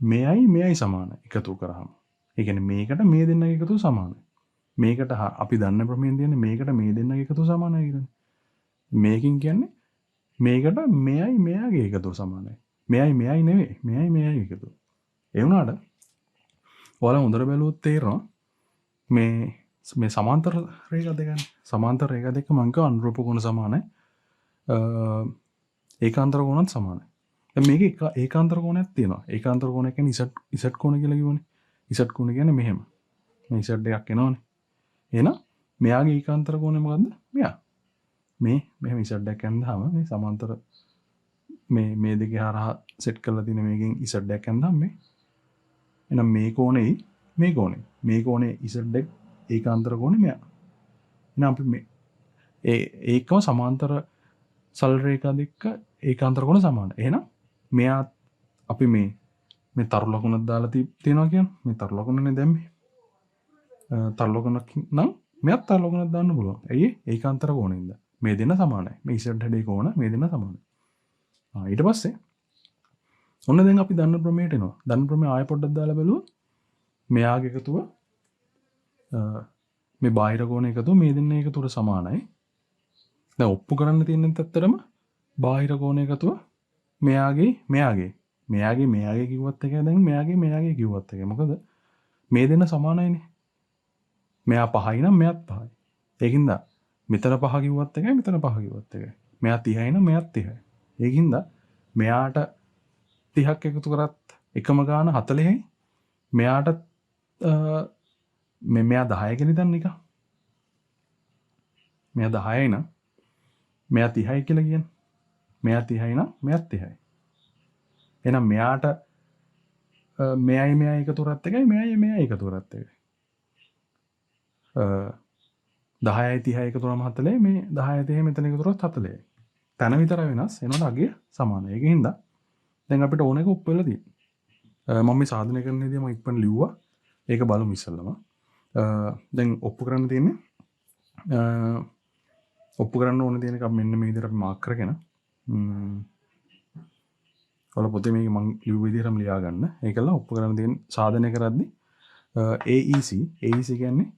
මෙයයි සමානයි එකතු කරාම. ඒ කියන්නේ මේකට මේ දෙන්නගේ එකතුව සමානයි. මේකට අපි දන්න ප්‍රමේයෙන් තියෙන්නේ මේකට මේ දෙන්නගේ එකතුව සමානයි කියන්නේ. මේකෙන් කියන්නේ මේකට මෙයාගේ එකතුව සමානයි. මෙයයි නෙවෙයි. මෙයයි එකතුව. ඒ වුණාට ඔයාලා හොඳට බැලුවොත් තේරෙනවා මේ සමාන්තර රේඛා දෙකනේ. සමාන්තර රේඛා දෙක මම කියව අනුරූප කෝණ සමානයි. ඒකාන්තර කෝණත් සමානයි. දැන් මේකේ ඒකාන්තර කෝණයක් තියෙනවා. ඒකාන්තර කෝණය කියන්නේ Z කෝණ කියලා කිව්වනේ. Z කෝණ කියන්නේ මෙහෙම. මේ Z එකක් එනවනේ. එහෙනම් මෙයාගේ ඒකාන්තර කෝණය මොකද්ද? මෙයා. මෙහෙම Z එකක් යනදාම මේ සමාන්තර මේ දෙකේ හරහා සෙට් කරලා තියෙන මේකෙන් Z එකක් යනදාම මේ එහෙනම් මේ කෝණේ Z එක ඒකාන්තර කෝණය මෙයා. එහෙනම් අපි ඒකම සමාන්තර සරල රේඛා දෙක ඒකාන්තර කෝණ සමානයි. එහෙනම් මෙයා අපි මේ තරු ලකුණක් දාලා තියෙනවා කියන්නේ මේ තරු ලකුණනේ දැම්මේ. තරු ලකුණක් නම් මෙයත් තව ලකුණක් දාන්න පුළුවන්. ඇයි ඒකාන්තර කෝණින්ද? මේ දෙන්න සමානයි. මේ Z හැඩේ කෝණ මේ දෙන්න සමානයි. ඊට පස්සේ ඔන්න දැන් අපි දන්න ප්‍රමේයට එනවා. දන්න ප්‍රමේය ආයෙ පොඩ්ඩක් දාලා බලුවොත් මෙයාගේ එකතුව මේ බාහිර කෝණ එකතුව මේ දෙන්න එකතුවට සමානයි. දැන් ඔප්පු කරන්න තියෙන ඇත්තටම බාහිර කෝණ එකතුව මෙයාගේ කිව්වත් එකයි දැන් මෙයාගේ කිව්වත් එකයි. මොකද මේ දෙන්න සමානයිනේ. මෙයා 5යි නම් මෙයාත් 5යි. ඒකින්ද මෙතන 5 කිව්වත් එකයි මෙතන 5 කිව්වත් එකයි. මෙයා 30යි නම් මෙයාත් 30යි. ඒකින්ද මෙයාට 30ක් එකතු කරත් එකම ගාන 40යි. මෙයාට මෙයා 10 කියලා හිතන්න නිකන්. මෙයා 10යි නම් මෙයා 30යි කියලා කියන්නේ. මෙයා 30යි නම් මෙයාත් 30යි. එහෙනම් මෙයාට මෙයයි එකතු කරත් එකයි මෙයයි එකතු කරත් එකයි. 10යි 30යි එකතු කරාම 40යි මේ 10යි 30යි මෙතන එකතු කරොත් 40යි. තන විතර වෙනස් එනකොට අගය සමානයි. ඒකින්ද දැන් අපිට ඕන එක ඔප්පු වෙලා තියෙනවා. මම මේ සාධනය කරන්නේදී මම ඉක්මන ලිව්වා. ඒක බලමු ඉස්සෙල්ලම. දැන් ඔප්පු කරන්න තියෙන්නේ ඔප්පු කරන්න ඕන තියෙන එක මෙන්න මේ විදිහට අපි මාක් කරගෙන ඔයාලා පොතේ මේක මම ලිව්ව විදිහටම ලියා ගන්න. ඒකලා ඔප්පු කරන්න තියෙන සාධනය කරද්දී AEC කියන්නේ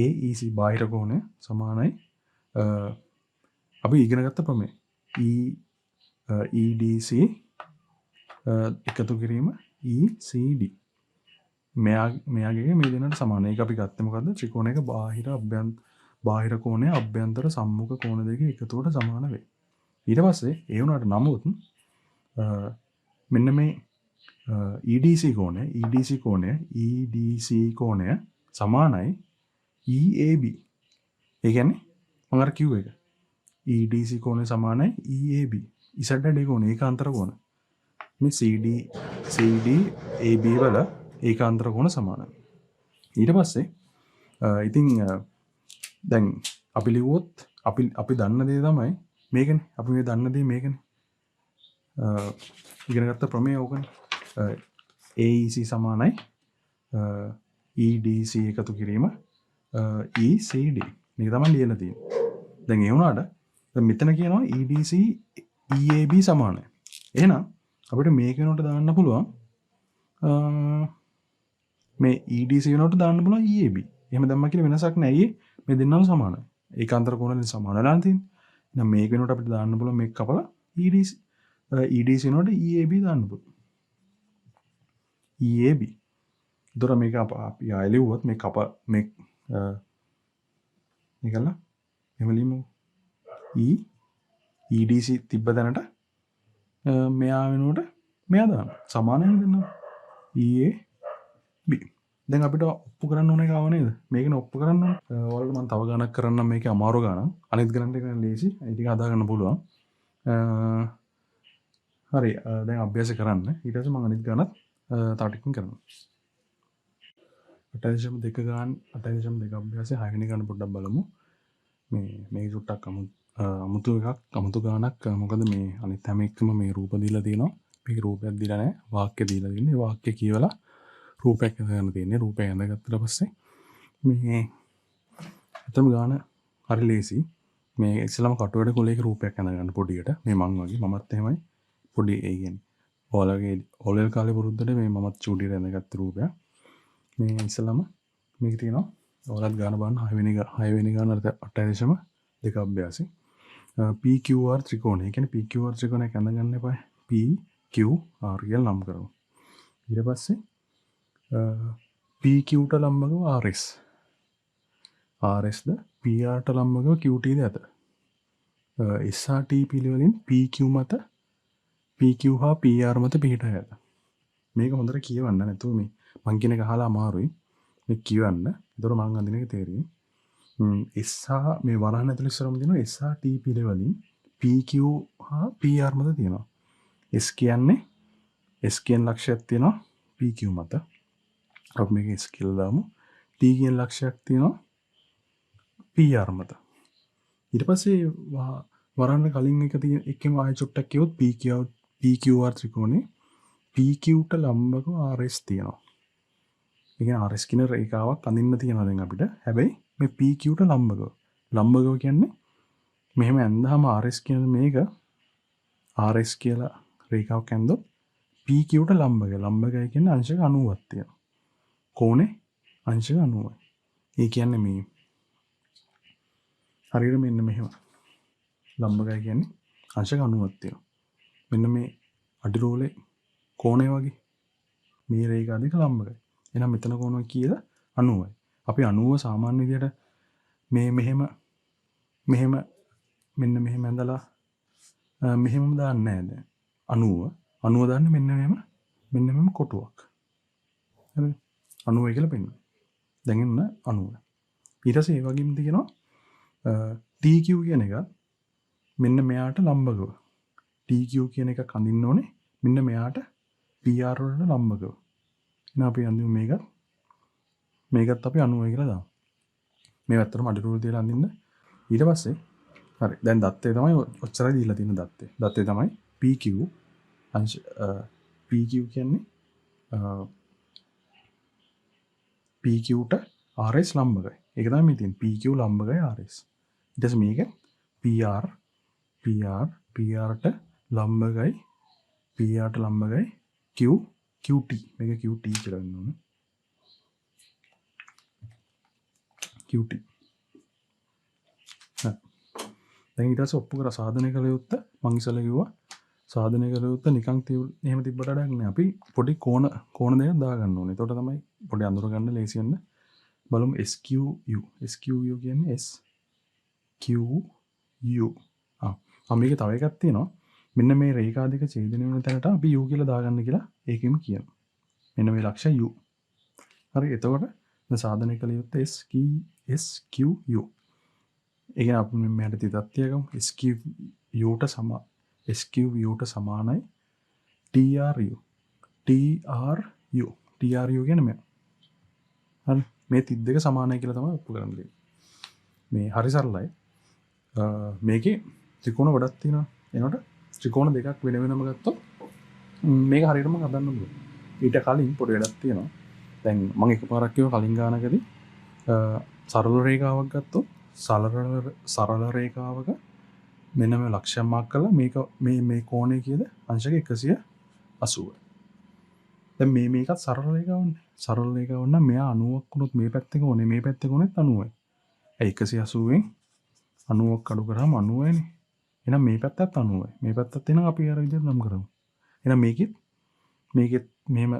AEC බාහිර කෝණය සමානයි අපි ඉගෙන ගත්ත ප්‍රමේය EDC එකතු කිරීම ECD මෙයාගේ මේ දෙන්නට සමානයි. ඒක අපි ගත්තේ මොකද්ද? ත්‍රිකෝණයක බාහිර කෝණය අභ්‍යන්තර සම්මුඛ කෝණ දෙක එකතුවට සමාන වේ. ඊට පස්සේ ඒ වුණාට නමුත් මෙන්න මේ EDC කෝණය සමානයි EAB. ඒ කියන්නේ මම අර කිව්ව එක. EDC කෝණය සමානයි EAB. Z හැඩේ කෝණය ඒකාන්තර කෝණ. මේ CD AB වල ඒකාන්තර කෝණ සමානයි. ඊට පස්සේ ඉතින් දැන් අපි ලිව්වොත් අපි දන්න දේ තමයි මේකනේ. අපි මේ දන්න දේ මේකනේ. ඉගෙන ගත්ත ප්‍රමේය ඕකනේ. AEC සමානයි EDC එකතු කිරීම ECD. මේක තමයි ලියලා තියෙන්නේ. දැන් ඒ වුණාට දැන් මෙතන කියනවා EDC EAB සමානයි. එහෙනම් අපිට මේක වෙනකොට දාන්න පුළුවන් මේ EDC වෙනකොට දාන්න පුළුවන් EAB. එහෙම දැම්මා කියලා වෙනසක් නැහැ. මේ දෙන්නම සමානයි. ඒකාන්තර කෝණ දෙක සමාන වෙලා තියෙන්නේ. එහෙනම් මේක වෙනකොට අපිට දාන්න පුළුවන් මේක කපලා EDC වෙනකොට EAB දාන්න පුළුවන්. EAB. දොර මේක අපි ආයෙ ලිව්වොත් මේ මේකලා එහෙම ලියමු. EDC තිබ්බ දැනට මෙයා වෙනකොට මෙයා දාන්න. සමානයි දෙන්නම. EAB. දැන් අපිට ඔප්පු කරන්න ඕන එක ආව නේද? මේකනේ ඔප්පු කරන්න ඕන. ඔයාලට මම තව ගණක් කරන්නම් මේකේ අමාරු ගණන්. අනිත් ගණන් ටික ලේසි. ඒ ටික හදා ගන්න පුළුවන්. හරි. දැන් අභ්‍යාස කරන්න. ඊට පස්සේ මම අනිත් ගණත් තව ටිකකින් කරනවා. 8.2 ගාන 8.2 අභ්‍යාසය 6 වෙනි ගාන පොඩ්ඩක් බලමු. මේ චුට්ටක් අමුතු එකක් අමුතු ගානක්. මොකද මේ අනිත් හැම එකම මේ රූප දීලා තියෙනවා. මේක රූපයක් දීලා නැහැ. වාක්‍ය දීලා තියෙන්නේ. වාක්‍ය කියවලා රූපයක් හදන්න තියෙන්නේ. රූපය හඳගත්තට පස්සේ මේ අතම ගාන හරි ලේසි. මේ ඉස්සලම කටුවැඩ කොලයක රූපයක් හඳගන්න පොඩියට. මේ මං වගේ මමත් එහෙමයි. පොඩි ඒ කියන්නේ ඔයාලගේ ඕලෙල් කාලේ පුරුද්දට මේ මමත් චූටියට හඳගත්ත රූපයක්. මේ ඉස්සලම මේක තියෙනවා. ඔයාලත් ගාන බලන්න 6 වෙනි ගාන 8.2 අභ්‍යාසය. PQR ත්‍රිකෝණය. ඒ කියන්නේ PQR ත්‍රිකෝණයක් හඳගන්න එපා. PQR කියලා නම් කරමු. ඊට පස්සේ PQට ලම්බකව RS. RSද PRට ලම්බකව QTද ඇත. SRT පිළිවෙලින් PQ හා PR මත පිහිටා ඇත. මේක හොඳට කියවන්න නැතුව මේ මං කියන එක අහලා අමාරුයි. මේ කියවන්න. ඒතකොට මං අඳින එක තේරෙයි. SH මේ වරහන් ඇතුළේ ඉස්සරම තියෙනවා SRT පිළිවෙලින් PQ හා PR මත තියෙනවා. S කියන්නේ S කියන ලක්ෂයක් තියෙනවා PQ මත. අපි මේක S කියලා දාමු. T කියන ලක්ෂයක් තියෙනවා PR මත. ඊට පස්සේ වරහන් කලින් එක තියෙන එකෙන් ආයෙ චුට්ටක් කියවොත් PQR ත්‍රිකෝණේ PQට ලම්බකව RS තියෙනවා. ඒ කියන්නේ RS කියන රේඛාවක් අඳින්න තියෙනවා දැන් අපිට. හැබැයි මේ PQට ලම්බකව. ලම්බකව කියන්නේ මෙහෙම ඇඳහම RS කියන මේක RS කියලා රේඛාවක් ඇඳොත් PQට ලම්බකයි. ලම්බකයි කියන්නේ අංශක 90ක් තියෙනවා. කෝණේ අංශක 90යි. ඒ කියන්නේ මේ හරියට මෙන්න මෙහෙම. ලම්බකයි කියන්නේ අංශක 90ක් තියෙනවා. මෙන්න මේ අඩිරෝලේ කෝණය වගේ මේ රේඛා දෙක ලම්බකයි. එහෙනම් මෙතන කෝණය කීයද? 90යි. අපි 90 සාමාන්‍ය විදිහට මේ මෙහෙම මෙන්න මෙහෙම ඇඳලා මෙහෙමම දාන්නේ නැහැ දැන්. 90 දාන්නේ මෙන්න මෙහෙම කොටුවක්. හරිද? 90 කියලා පෙන්නනවා. දැන් එන්න 90. ඊට පස්සේ ඒ වගේම තියෙනවා TQ කියන එක මෙන්න මෙයාට ලම්බකව. TQ කියන එක අඳින්න ඕනේ මෙන්න මෙයාට PR වලට ලම්බකව. එහෙනම් අපි අඳිමු මේකත් අපි 90 කියලා දාමු. මේ පැත්තටම අඩිරුව තියලා අඳින්න. ඊට පස්සේ හරි දැන් දත්තේ තමයි ඔච්චරයි දීලා තියෙන දත්තේ. දත්තේ තමයි PQ අංශ PQ කියන්නේ PQට RS ලම්බකයි. ඒක තමයි මේ තියෙන්නේ. PQ ලම්බකයි RS. ඊට පස්සේ මේක PRට ලම්බකයි QT. මේක QT කියලා වෙන්න ඕනේ. QT. දැන් ඊට පස්සේ ඔප්පු කරලා සාධනය කළ යුත්ත මං ඉස්සෙල්ලා කිව්වා සාධනය කළ යුත්ත නිකන් එහෙම තිබ්බට වැඩක් නෑ. අපි පොඩි කෝණ දෙකක් දාගන්න ඕනේ. එතකොට තමයි පොඩි අඳුර ගන්න ලේසි වෙන්න. බලමු SQU. SQU කියන්නේ SQU. මේක තව එකක් තියෙනවා. මෙන්න මේ රේඛා දෙක ඡේදනය වෙන තැනට අපි U කියලා දාගන්න කියලා ඒකෙම කියනවා. මෙන්න මේ ලක්ෂය U. හරි එතකොට දැන් සාධනය කළ යුත්තේ SQU. ඒ කියන්නේ අපි මෙහෙට තිතත්තිය ගමු. SQUට සමානයි TRU. TRU කියන්නේ මේ. හරි මේ 32 සමානයි කියලා තමයි ඔප්පු කරන්නේ. මේ හරි සරලයි. මේකේ ත්‍රිකෝණ ගොඩක් තියෙනවා. එනකොට ත්‍රිකෝණ දෙකක් වෙන වෙනම ගත්තොත් මේක හරියටම හදන්න පුළුවන්. ඊට කලින් පොඩි වැඩක් තියෙනවා. දැන් මම එකපාරක් කිව්වා කලින් ගානකදී සරල රේඛාවක් ගත්තොත් සරල රේඛාවක මෙන්න මේ ලක්ෂ්‍යයක් මාක් කරලා මේක මේ කෝණය කීයද? අංශක 180. දැන් මේකත් සරල රේඛාවක්නේ. සරල රේඛාවක් නම් මෙයා 90ක් වුණොත් මේ පැත්තේ කෝණය මේ පැත්තේ කෝණෙත් 90යි. 180න් 90ක් අඩු කරාම 90යිනේ. එහෙනම් මේ පැත්තත් 90යි. මේ පැත්තත් එනවා අපි අර විදිහට නම් කරමු. එහෙනම් මේකෙත් මෙහෙම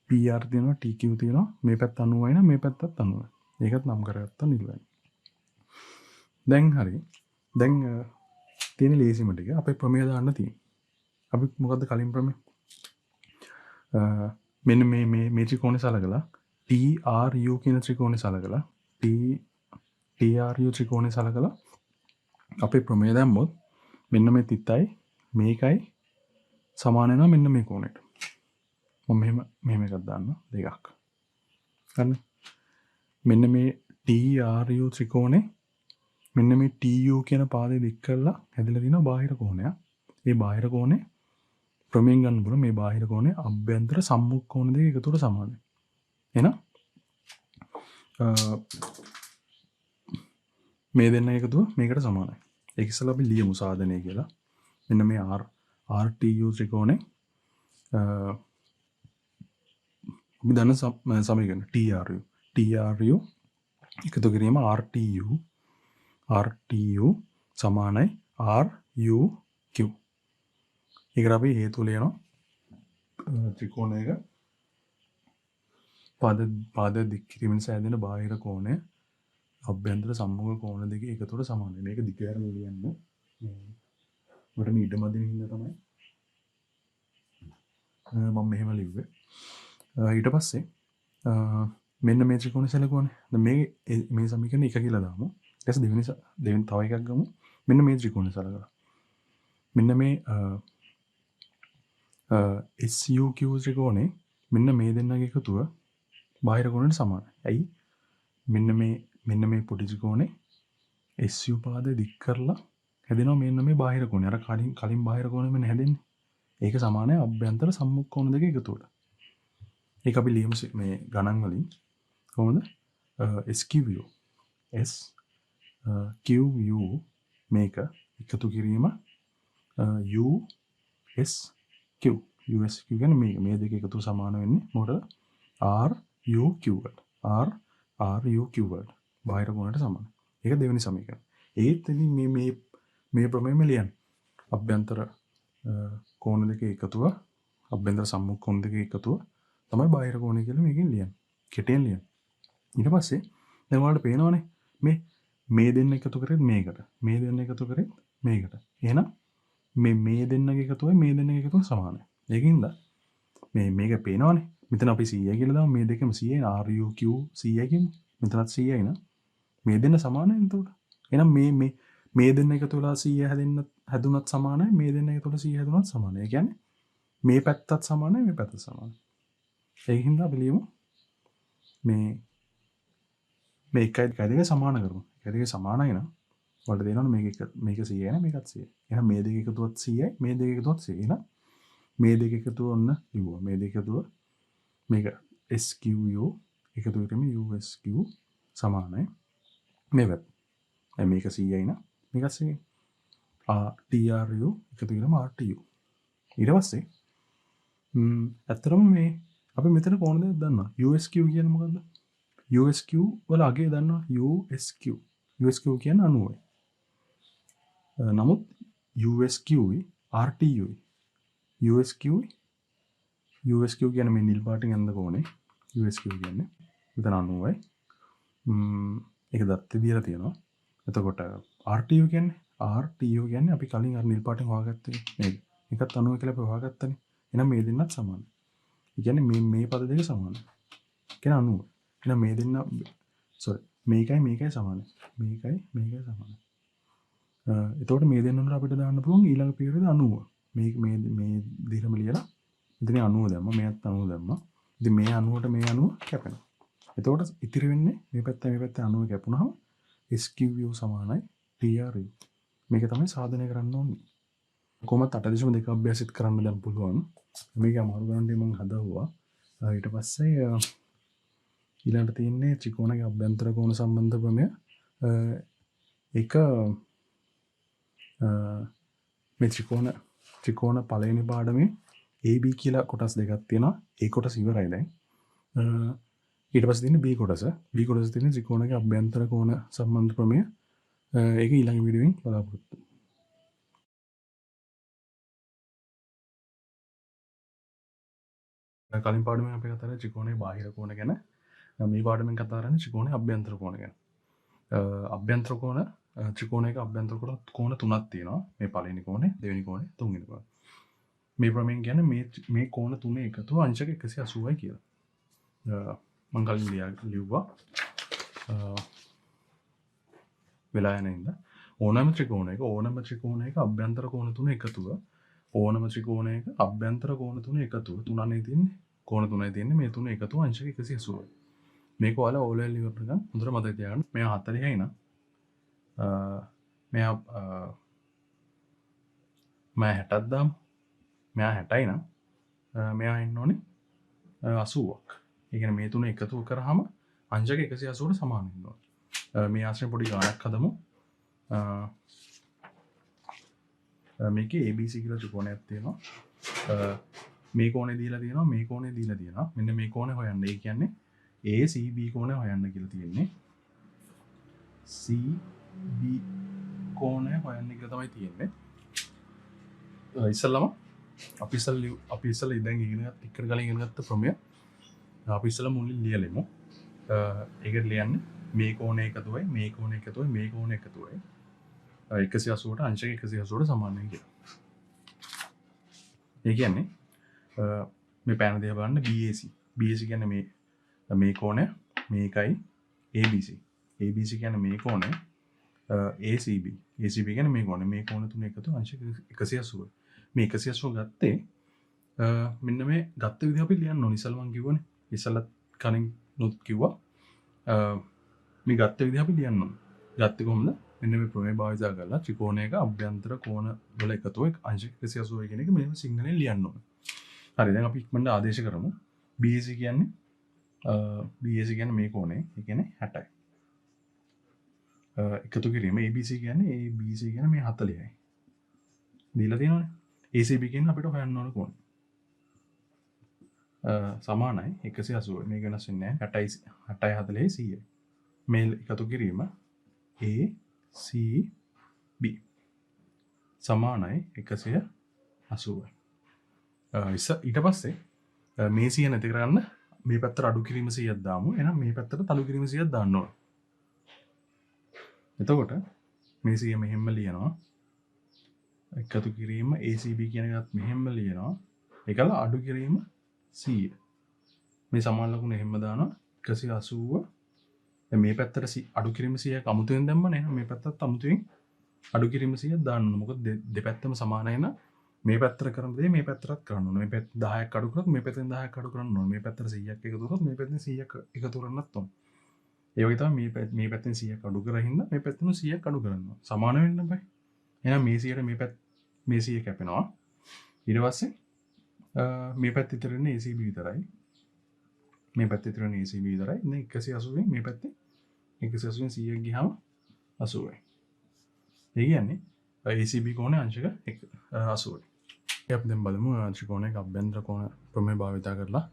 PR තියෙනවා TQ තියෙනවා මේ පැත්ත 90යි නම් මේ පැත්තත් 90යි. ඒකත් නම් කරගත්තා නිල්වැණි. දැන් හරි. දැන් තියෙන ලේසිම ටික අපේ ප්‍රමේය දාන්න තියෙනවා. අපි මොකද්ද කලින් ප්‍රමේය? මෙන්න මේ ත්‍රිකෝණය සලකලා TRU කියන ත්‍රිකෝණය සලකලා TRU ත්‍රිකෝණය සලකලා අපේ ප්‍රමේය දැම්මොත් මෙන්න මේ තිතයි මේකයි සමාන වෙනවා මෙන්න මේ කෝණයට. මම මෙහෙම එකක් දාන්න දෙකක්. හරි. මෙන්න මේ TRU ත්‍රිකෝණේ මෙන්න මේ TU කියන පාදේ දික් කරලා හැදිලා තියෙන බාහිර කෝණයක්. මේ බාහිර කෝණේ ප්‍රමේයෙන් ගන්න පුළුවන් මේ බාහිර කෝණේ අභ්‍යන්තර සම්මුඛ කෝණ දෙක එකතුවට සමානයි. එහෙනම් මේ දෙන්න එකතුව මේකට සමානයි. ඒක ඉස්සෙල්ලා අපි ලියමු සාධනය කියලා. මෙන්න මේ RTU ත්‍රිකෝණේ අපි දන්න සමීකරණ TRU එකතු කිරීම RTU සමානයි RUQ. ඒකට අපි හේතු ලියනවා ත්‍රිකෝණයක පාද දික් කිරීමෙන් සෑදෙන බාහිර කෝණය අභ්‍යන්තර සම්මුඛ කෝණ දෙක එකතුවට සමානයි. මේක දිගහැරම ලියන්න. මට මේ ඉඩමදින හින්දා තමයි මම මෙහෙම ලිව්වේ. ඊට පස්සේ මෙන්න මේ ත්‍රිකෝණය සැලකුවානේ. දැන් මේ සමීකරණ එක කියලා දාමු. ඊට පස්සේ දෙවෙනි තව එකක් ගමු. මෙන්න මේ ත්‍රිකෝණය සලකලා. මෙන්න මේ SUQ ත්‍රිකෝණේ මෙන්න මේ දෙන්නගේ එකතුව බාහිර කෝණයට සමානයි. ඇයි? මෙන්න මේ පොඩි ත්‍රිකෝණේ SU පාදය දික් කරලා හැදෙනවා මෙන්න මේ බාහිර කෝණය. අර කලින් බාහිර කෝණය මෙන්න හැදෙන්නේ. ඒක සමානයි අභ්‍යන්තර සම්මුඛ කෝණ දෙක එකතුවට. ඒක අපි ලියමු මේ ගණන් වලින් කොහොමද SQU S QU මේක එකතු කිරීම USQ USQ කියන්නේ මේ දෙක එකතු සමාන වෙන්නේ මොකටද RUQ වලට RUQ වලට බාහිර කෝණයට සමාන. ඒක දෙවෙනි සමීකරණය. ඒත් ඉතින් මේ ප්‍රමේයම ලියන්න. අභ්‍යන්තර කෝණ දෙක එකතුව අභ්‍යන්තර සම්මුඛ කෝණ දෙක එකතුව තමයි බාහිර කෝණය කියලා මේකෙන් ලියන්නේ. කෙටියෙන් ලියන්න. ඊට පස්සේ දැන් ඔයාලට පේනවනේ මේ දෙන්න එකතු කරේත් මේකට. මේ දෙන්න එකතු කරේත් මේකට. එහෙනම් මේ දෙන්නගේ එකතුවයි මේ දෙන්නගේ එකතුව සමානයි. ඒකින්ද මේක පේනවනේ. මෙතන අපි 100 කියලා දාමු. මේ දෙකම 100යි RUQ 100යි කියමු. මෙතනත් 100යි න ะ. මේ දෙන්න සමානයි එතකොට. එහෙනම් මේ දෙන්න එකතු වෙලා 100 හැදුනත් සමානයි. මේ දෙන්න එකතු වෙලා 100 හැදුනත් සමානයි. ඒ කියන්නේ මේ පැත්තත් සමානයි මේ පැත්තත් සමානයි. ඒකින්ද අපි ලියමු මේ එකයි දෙක සමාන කරමු. එක දෙක සමානයි නම් වලට දෙනවනේ මේක 100යි නේ මේකත් 100යි. එහෙනම් මේ දෙක එකතුවත් 100යි මේ දෙක එකතුවත් 100යි. එහෙනම් මේ දෙක එකතුව ඔන්න ලිව්වා. මේ දෙක එකතුව මේක SQU එකතු කරගෙන USQ සමානයි මේ පැත්ත. මේක 100යි නම් මේකත් 100යි. TRU එකතු කරගෙන RTU. ඊට පස්සේ ඇත්තටම මේ අපි මෙතන කෝණ දෙකක් දන්නවා. USQ කියන්නේ මොකද්ද? USQ වල අගය දන්නවා. USQ කියන්නේ 90යි. නමුත් USQයි RTUයි USQ කියන්නේ මේ නිල් පාටින් ඇඳ කෝණේ USQ කියන්නේ මෙතන 90යි. ඒක දත්තේ දීලා තියෙනවා. එතකොට RTU කියන්නේ අපි කලින් අර නිල් පාටින් හොයාගත්තේ මේක. එකත් 90 කියලා අපි හොයාගත්තනේ. එහෙනම් මේ දෙන්නත් සමානයි. ඒ කියන්නේ මේ පද දෙක සමානයි. කියන 90. එහෙනම් මේ දෙන්න මේකයි සමානයි. මේකයි සමානයි. එතකොට මේ දෙන්න උනට අපිට දාන්න පුළුවන් ඊළඟ පියවරේද 90. මේ දිහම ලියලා මෙතන 90 දැම්මා. මෙයත් 90 දැම්මා. ඉතින් මේ 90ට මේ 90 කැපෙනවා. එතකොට ඉතිරි වෙන්නේ මේ පැත්තේ 90 කැපුණාම SQU සමානයි TRU. මේක තමයි සාධනය කරන්න ඕනේ. කොහොමද 8.2 අභ්‍යාසිත කරන්න දැන් පුළුවන්. මේක අමාරු ගණන් මම හදවුවා. ඊට පස්සේ ඊළඟට තියෙන්නේ ත්‍රිකෝණයේ අභ්‍යන්තර කෝණ සම්බන්ධ ප්‍රමේය. ඒක මේ ත්‍රිකෝණ පළවෙනි පාඩමේ AB කියලා කොටස් දෙකක් තියෙනවා. ඒ කොටස ඉවරයි දැන්. ඊට පස්සේ තියෙන්නේ B කොටස. B කොටසේ තියෙන්නේ ත්‍රිකෝණයේ අභ්‍යන්තර කෝණ සම්බන්ධ ප්‍රමේය. ඒක ඊළඟ වීඩියෝෙන් බලාපොරොත්තු වෙන්න. කලින් පාඩමෙන් අපි කතා කරා ත්‍රිකෝණයේ බාහිර කෝණ ගැන. මේ පාඩමෙන් කතා කරන්නේ ත්‍රිකෝණයේ අභ්‍යන්තර කෝණ ගැන. අභ්‍යන්තර කෝණ ත්‍රිකෝණයක අභ්‍යන්තර කෝණ තුනක් තියෙනවා. මේ පළවෙනි කෝණය, දෙවෙනි කෝණය, තුන්වෙනි කෝණය. මේ ප්‍රමේයෙන් කියන්නේ මේ කෝණ තුනේ එකතුව අංශක 180යි කියලා. මම කලින් ලියුවා. වෙලා යන ඉඳ ඕනම ත්‍රිකෝණයක අභ්‍යන්තර කෝණ තුන එකතුව ඕනම ත්‍රිකෝණයක අභ්‍යන්තර කෝණ තුන එකතුව තුනනේ තියෙන්නේ. කෝණ තුනයි තියෙන්නේ. මේ තුන එකතුව අංශක 180යි. මේක ඔයාලා O level ඉවර කරගන්න හොඳට මතක තියාගන්න. මෙයා 40යි නම් මෙයා 60ක් දාමු. මෙයා 60යි නම් මෙයා ඉන්න ඕනේ 80ක්. ඒ කියන්නේ මේ තුන එකතු කරාම අංශක 180ට සමාන වෙනවා. මේ ආශ්‍රයෙන් පොඩි ගානක් හදමු. මේකේ ABC කියලා ත්‍රිකෝණයක් තියෙනවා. මේ කෝණය දීලා තියෙනවා, මේ කෝණය දීලා තියෙනවා. මෙන්න මේ කෝණය හොයන්න. ඒ කියන්නේ ACB කෝණය හොයන්න කියලා තියෙන්නේ. CB කෝණය හොයන්න කියලා තමයි තියෙන්නේ. ඉස්සෙල්ලම අපි ඉස්සෙල්ලා ඉඳන් එකට කලින් ඉගෙන ගත්ත ප්‍රමේය අපි ඉස්සෙල්ලා මුලින් ලියලෙමු. ඒකට ලියන්නේ මේ කෝණය එකතුවයි, මේ කෝණය එකතුවයි, මේ කෝණය එකතුවයි 180ට අංශක 180ට සමාන වෙනවා කියලා. ඒ කියන්නේ මේ පෑන දිහා බලන්න BAC. BAC කියන්නේ මේ කෝණය, මේකයි ABC. ABC කියන්නේ මේ කෝණය, ACB. ACB කියන්නේ මේ කෝණය. මේ කෝණ තුන එකතු අංශක 180. මේ 180 ගත්තේ මෙන්න මේ ගත්ත විදිහ අපි ලියන්න ඕනේ. ඉස්සල්ලා මම කිව්වනේ. ඉස්සල්ලා කලින් නොත් කිව්වා. මේ ගත්ත විදිහ අපි ලියන්න ඕනේ. ගත්තේ කොහොමද? මෙන්න මේ ප්‍රමේය භාවිත කරලා ත්‍රිකෝණයක අභ්‍යන්තර කෝණ වල එකතුව අංශක 180 කියන එක මෙන්න සිංහලෙන් ලියන්න ඕනේ. හරි දැන් අපි ඉක්මනට ආදේශ කරමු. BAC කියන්නේ BAC කියන්නේ මේ කෝණය. ඒ කියන්නේ 60යි. එකතු කිරීම ABC කියන්නේ ABC කියන්නේ මේ 40යි. දීලා තියෙනවනේ. ACB කියන්නේ අපිට හොයන්න ඕන කෝණය. සමානයි 180. මේක වෙනස් වෙන්නේ නැහැ. 60යි 40යි 100යි. මේ එකතු කිරීම ACB සමානයි 180යි. ඊට පස්සේ මේ 100 නැති කරන්න මේ පැත්තට අඩු කිරීම 100ක් දාමු. එහෙනම් මේ පැත්තට අඩු කිරීම 100ක් දාන්න ඕන. එතකොට මේ 100 මෙහෙම ලියනවා. එකතු කිරීම ACB කියන එකත් මෙහෙම ලියනවා. ඒකල අඩු කිරීම 100. මේ සමාන ලකුණ එහෙම දානවා 180. දැන් මේ පැත්තට අඩු කිරීම 100ක් අමුතුවෙන් දැම්මනේ. මේ පැත්තත් අමුතුවෙන් අඩු කිරීම 100ක් දාන්න ඕන. මොකද දෙපැත්තම සමානයි නම් මේ පැත්තට කරන දේ මේ පැත්තටත් කරන්න ඕන. මේ පැත්ත 10ක් අඩු කරොත් මේ පැත්තෙන් 10ක් අඩු කරන්න ඕන. මේ පැත්තට 100ක් එකතු කරොත් මේ පැත්තෙන් 100ක් එකතු කරන්නත් ඕන. ඒ වගේ තමයි මේ පැත්තෙන් 100ක් අඩු කරහින්ද මේ පැත්තෙන් 100ක් අඩු කරන්න ඕන. සමාන වෙන්න බෑ. එහෙනම් මේ 100ට මේ 100 කැපෙනවා. ඊට පස්සේ මේ පැත්තේ ඉතුරුනේ ACB විතරයි. මේ පැත්තේ ඉතුරුනේ ACB විතරයි. දැන් 180න් මේ පැත්තේ 180න් 100ක් ගියාම 80යි. ඒ කියන්නේ ACB කෝණේ අංශක 80යි. අපි දැන් බලමු ත්‍රිකෝණයක අභ්‍යන්තර කෝණ ප්‍රමේය භාවිත කරලා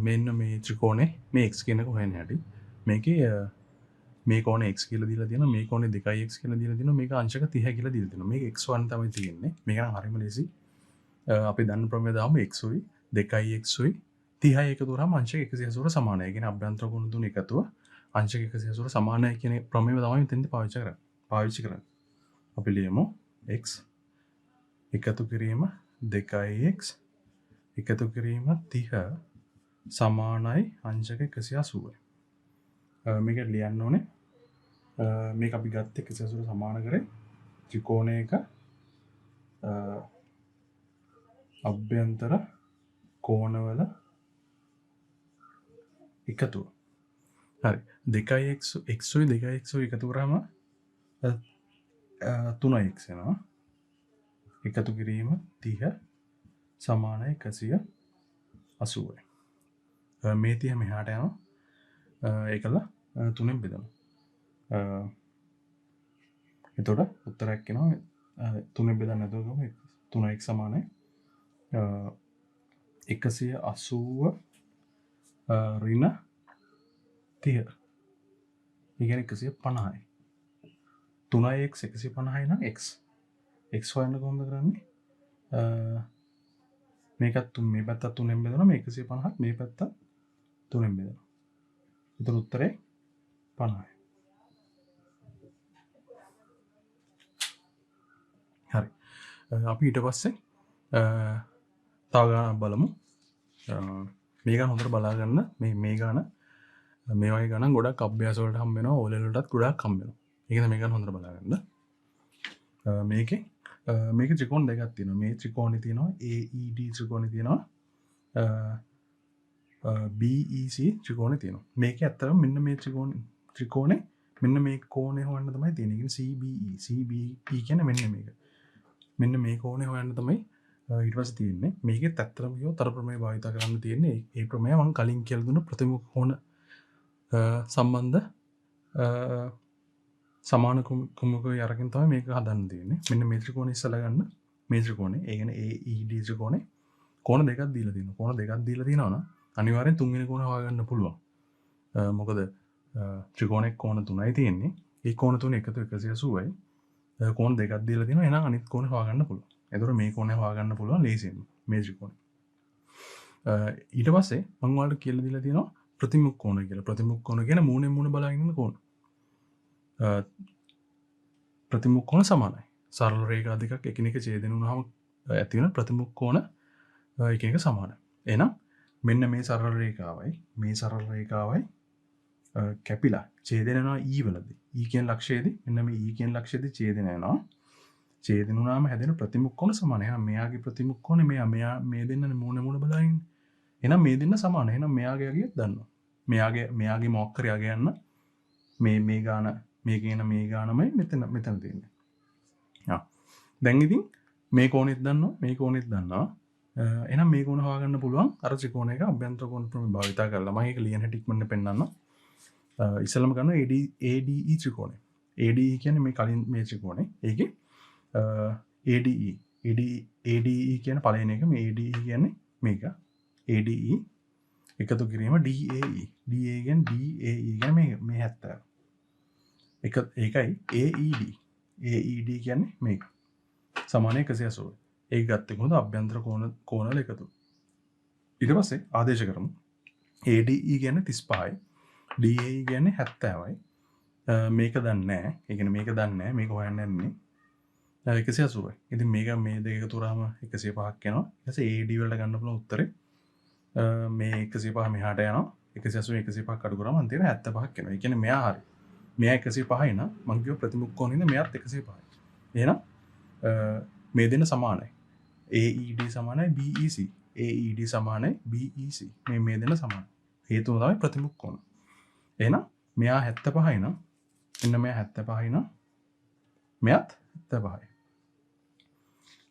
මෙන්න මේ ත්‍රිකෝණේ මේ x කියන එක හොයන්න හැටි. මේකේ මේ කෝණේ x කියලා දීලා තියෙනවා. මේ කෝණේ 2x කියලා දීලා තියෙනවා. මේක අංශක 30 කියලා දීලා තියෙනවා. මේක x1 තමයි තියෙන්නේ. මේක නම් හරියම ලේසි. අපි දන්න ප්‍රමේය දාමු x උයි 2x උයි 30යි එකතු කරාම අංශක 180ට සමානයි. ඒ කියන්නේ අභ්‍යන්තර කෝණ තුන එකතුව අංශක 180ට සමානයි කියන ප්‍රමේය තමයි මෙතෙන්දී පාවිච්චි කරන්නේ. අපි ලියමු x එකතු කිරීම 2x එකතු කිරීම 30 සමානයි අංශක 180යි. මේක ලියන්න ඕනේ. මේක අපි ගත්ත 180ට සමාන කරේ ත්‍රිකෝණයක අභ්‍යන්තර කෝණවල එකතුව. හරි. 2x උයි 2x උයි එකතු කරාම 3x එනවා. එකතු කිරීම 30 සමානයි 180යි. මේ 30 මෙහාට යනවා. ඒකල 3ෙන් බෙදනවා. එතකොට උත්තරයක් එනවා 3ෙන් බෙදන්න නැතුව ගමු 3x සමානයි 180 ඍණ 30. ඒ කියන්නේ 150යි. 3x 150යි නම් x හොයන්න කොහොමද කරන්නේ? මේකත් මේ පැත්තත් 3ෙන් බෙදනවා. මේ 150ත් මේ පැත්තත් 3ෙන් බෙදනවා. එතන උත්තරේ 50යි. හරි. අපි ඊට පස්සේ තව ගානක් බලමු. මේ ගාන හොඳට බලා ගන්න. මේ ගාන මේ වගේ ගණන් ගොඩක් අභ්‍යාස වලට හම්බ වෙනවා. ඕ ලෙවල් වලටත් ගොඩක් හම්බ වෙනවා. ඒක තමයි මේ ගාන හොඳට බලා ගන්න. මේකේ ත්‍රිකෝණ දෙකක් තියෙනවා. මේ ත්‍රිකෝණේ තියෙනවා AED ත්‍රිකෝණේ තියෙනවා. BEC ත්‍රිකෝණේ තියෙනවා. මේකේ ඇත්තටම මෙන්න මේ ත්‍රිකෝණේ මෙන්න මේ කෝණය හොයන්න තමයි තියෙන්නේ. කියන්නේ CBE කියන්නේ මෙන්න මේක. මෙන්න මේ කෝණය හොයන්න තමයි ඊට පස්සේ තියෙන්නේ. මේකෙත් ඇත්තටම කියොත් අර ප්‍රමේය භාවිත කරන්න තියෙන්නේ. ඒ ප්‍රමේය මම කලින් කියලා දුන්න ප්‍රතිමුඛ කෝණ සම්බන්ධ සමාන කුමකයි අරගෙන තමයි මේක හදන්න තියෙන්නේ. මෙන්න මේ ත්‍රිකෝණය ඉස්සලා ගන්න. මේ ත්‍රිකෝණය ඒ කියන්නේ AED ත්‍රිකෝණේ කෝණ දෙකක් දීලා තියෙනවා. කෝණ දෙකක් දීලා තියෙනවා නම් අනිවාර්යෙන් තුන්වෙනි කෝණ හොයාගන්න පුළුවන්. මොකද ත්‍රිකෝණයක කෝණ තුනයි තියෙන්නේ. ඒ කෝණ තුන එකතු 180යි. කෝණ දෙකක් දීලා තියෙනවා. එහෙනම් අනිත් කෝණ හොයාගන්න පුළුවන්. එතකොට මේ කෝණය හොයාගන්න පුළුවන් ලේසියෙන්ම මේ ත්‍රිකෝණය. ඊට පස්සේ මම ඔයාලට කියලා දීලා තියෙනවා ප්‍රතිමුඛ කෝණ කියලා. ප්‍රතිමුඛ කෝණ කියන්නේ මූණෙන් මූණ බලාගෙන ඉන්න කෝණ. ප්‍රතිමුඛ කෝණ සමානයි. සරල රේඛා දෙකක් එකිනෙක ඡේදන වුණාම ඇති වෙන ප්‍රතිමුඛ කෝණ එකිනෙක සමානයි. එහෙනම් මෙන්න මේ සරල රේඛාවයි කැපිලා ඡේදන වෙනවා E වලදී. E කියන ලක්ෂයේදී මෙන්න මේ E කියන ලක්ෂයේදී ඡේදන වෙනවා. ඡේදන වුණාම හැදෙන ප්‍රතිමුඛ කෝණ සමානයි. එහෙනම් මෙයාගේ ප්‍රතිමුඛ කෝණේ මෙයා මේ දෙන්නනේ මූණ මූණ බලාගෙන ඉන්නේ. එහෙනම් මේ දෙන්න සමානයි. එහෙනම් මෙයාගේ අගයත් දන්නවා. මෙයාගේ මොකක් කරේ අගය යන්න මේ ගාන මේ කියන මේ ගානමයි මෙතන තියෙන්නේ. දැන් ඉතින් මේ කෝණෙත් දන්නවා මේ කෝණෙත් දන්නවා. එනම් මේ ගුණ හොයාගන්න පුළුවන් අර ත්‍රිකෝණයක අභ්‍යන්තර කෝණ ප්‍රමේය භාවිතා කරලා. මම ඒක ලියන හැටි ඉක්මනට පෙන්නන්නම්. ඉස්සෙල්ලම ගන්න ADE ත්‍රිකෝණය. ADE කියන්නේ මේ කලින් මේ ත්‍රිකෝණය. ඒකේ ADE කියන පළවෙනි එක මේ ADE කියන්නේ මේක. ADE එකතු කිරීම DAE. DA කියන්නේ DAE කියන්නේ මේ 70. ඒකයි AED කියන්නේ මේක. සමාන 180. ඒක ගත්තේ කොහොමද? අභ්‍යන්තර කෝණවල එකතු. ඊට පස්සේ ආදේශ කරමු. ADE කියන්නේ 35යි. DAE කියන්නේ 70යි. මේක දන්නේ නැහැ. ඒ කියන්නේ මේක දන්නේ නැහැ. මේක හොයන්න යන්නේ 180යි. ඉතින් මේක මේ දෙක එකතු කරාම 105ක් එනවා. ඊට පස්සේ AD වලට ගන්න පුළුවන් උත්තරේ මේ 105 මෙහාට යනවා. 180 105ක් අඩු කරාම අන්තිමට 75ක් එනවා. ඒ කියන්නේ මෙයා හරි. මෙයා 105යි නම් මම කියව ප්‍රතිමුඛ කෝණින්ද මෙයාත් 105යි. එහෙනම් මේ දෙන්න සමානයි. AED සමානයි BEC. AED සමානයි BEC. මේ දෙන්න සමානයි. හේතුව තමයි ප්‍රතිමුඛ කෝණ. එහෙනම් මෙයා 75යි නම් එන්න මෙයා 75යි නම් මෙයාත් 75යි.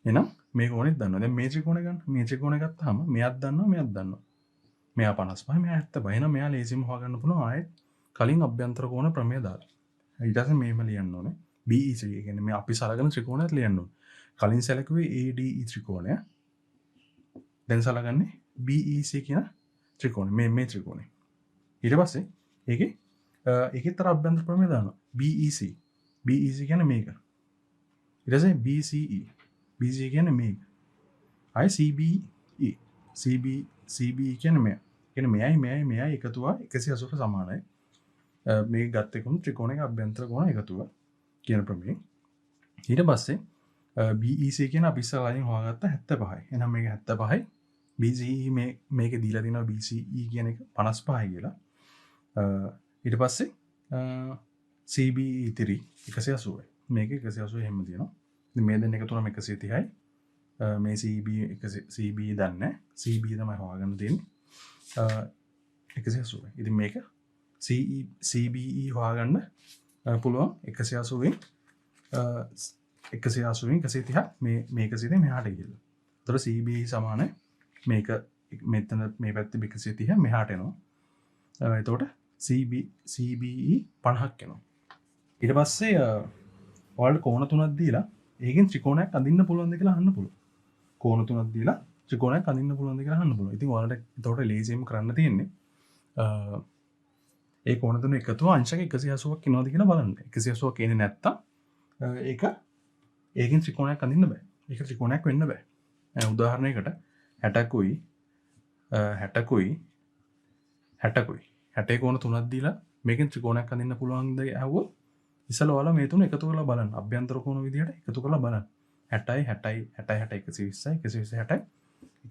එහෙනම් මේ කෝණෙත් දන්නවා. දැන් මේ ත්‍රිකෝණය ගන්න. මේ ත්‍රිකෝණය ගත්තාම මෙයාත් දන්නවා මෙයාත් දන්නවා. මෙයා 55 මෙයා 75. එහෙනම් මෙයා ලේසියෙන්ම හොයාගන්න පුළුවන් ආයෙත් කලින් අභ්‍යන්තර කෝණ ප්‍රමේය දාලා. ඊට පස්සේ මේම ලියන්න ඕනේ. BEC කියන්නේ මේ අපි සලකන ත්‍රිකෝණයත් ලියන්න ඕනේ. කලින් සැලකුවේ ADE ත්‍රිකෝණය. දැන් සලකන්නේ BEC කියන ත්‍රිකෝණය. මේ ත්‍රිකෝණය. ඊට පස්සේ ඒකේ තර අභ්‍යන්තර ප්‍රමේය දානවා. BEC. BEC කියන්නේ මේක. ඊට පස්සේ BCE. BCE කියන්නේ මේක. ආයි CBE. CBE කියන්නේ මෙයා. කියන්නේ මෙයයි එකතුව 180ට සමානයි. මේක ගත්තේ කොහොමද? ත්‍රිකෝණයක අභ්‍යන්තර කෝණ එකතුව කියන ප්‍රමේය. ඊට පස්සේ BEC කියන අපි ඉස්සරහින් හොයාගත්ත 75යි. එහෙනම් මේක 75යි. BCE මේකේ දීලා තියෙනවා BCE කියන එක 55යි කියලා. ඊට පස්සේ CBE ඉතිරි 180යි. මේක 180 එහෙම තියෙනවා. ඉතින් මේ දෙන්න එකතු වුණාම 130යි. මේ CBE දන්නේ නැහැ. CBE තමයි හොයාගන්න තියෙන්නේ. 180යි. ඉතින් මේක CBE හොයාගන්න පුළුවන් 180න් 130 මේ 130 මෙහාට ගිහලා. එතකොට CBE සමානයි මේක මෙතන මේ පැත්තේ 130 මෙහාට එනවා. එතකොට CBE 50ක් එනවා. ඊට පස්සේ ඔයාලට කෝණ තුනක් දීලා ඒකෙන් ත්‍රිකෝණයක් අඳින්න පුළුවන්ද කියලා අහන්න පුළුවන්. කෝණ තුනක් දීලා ත්‍රිකෝණයක් අඳින්න පුළුවන්ද කියලා අහන්න පුළුවන්. ඉතින් ඔයාලට එතකොට ලේසියෙන්ම කරන්න තියෙන්නේ ඒ කෝණ තුන එකතුව අංශක 180ක් එනවාද කියලා බලන්න. 180ක් එන්නේ නැත්තම් ඒකෙන් ත්‍රිකෝණයක් අඳින්න බෑ. ඒක ත්‍රිකෝණයක් වෙන්න බෑ. උදාහරණයකට 60කුයි 60 කෝණ තුනක් දීලා මේකෙන් ත්‍රිකෝණයක් අඳින්න පුළුවන්ද ඇහුවොත් ඉස්සෙල්ලා ඔයාලා මේ තුන එකතු කරලා බලන්න. අභ්‍යන්තර කෝණ විදියට එකතු කරලා බලන්න. 60 120යි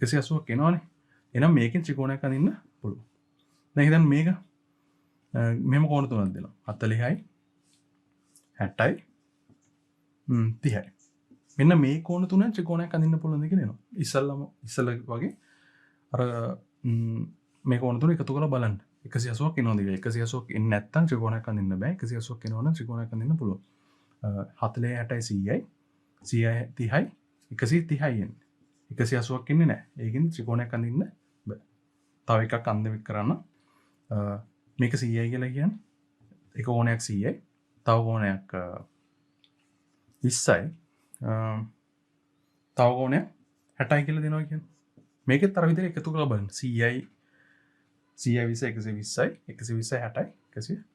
180ක් එනවනේ. එහෙනම් මේකෙන් ත්‍රිකෝණයක් අඳින්න පුළුවන්. දැන් හිතන්න මේක මෙහෙම කෝණ තුනක් දෙනවා. 40යි 60යි 30යි. මෙන්න මේ කෝණ තුනෙන් ත්‍රිකෝණයක් අඳින්න පුළුවන්ද කියලා එනවා. ඉස්සෙල්ලා වගේ අර මේ කෝණ තුන එකතු කරලා බලන්න. 180ක් එනවද කියලා. 180ක් එන්නේ නැත්නම් ත්‍රිකෝණයක් අඳින්න බෑ. 180ක් එනවනම් ත්‍රිකෝණයක් අඳින්න පුළුවන්. 40 60යි 100යි 30යි 130යි එන්නේ. 180ක් එන්නේ නැහැ. ඒකෙන් ත්‍රිකෝණයක් අඳින්න බෑ. තව එකක් අන්දමික් කරන්න. මේක 100යි කියලා කියන්නේ. එක කෝණයක් 100යි. තව කෝණයක් 20යි. තව කෝණයක් 60යි කියලා දෙනවා කියන්නේ. මේකෙත් අර විදිහට එකතු කරලා බලන්න. 100යි 20යි 120යි 60යි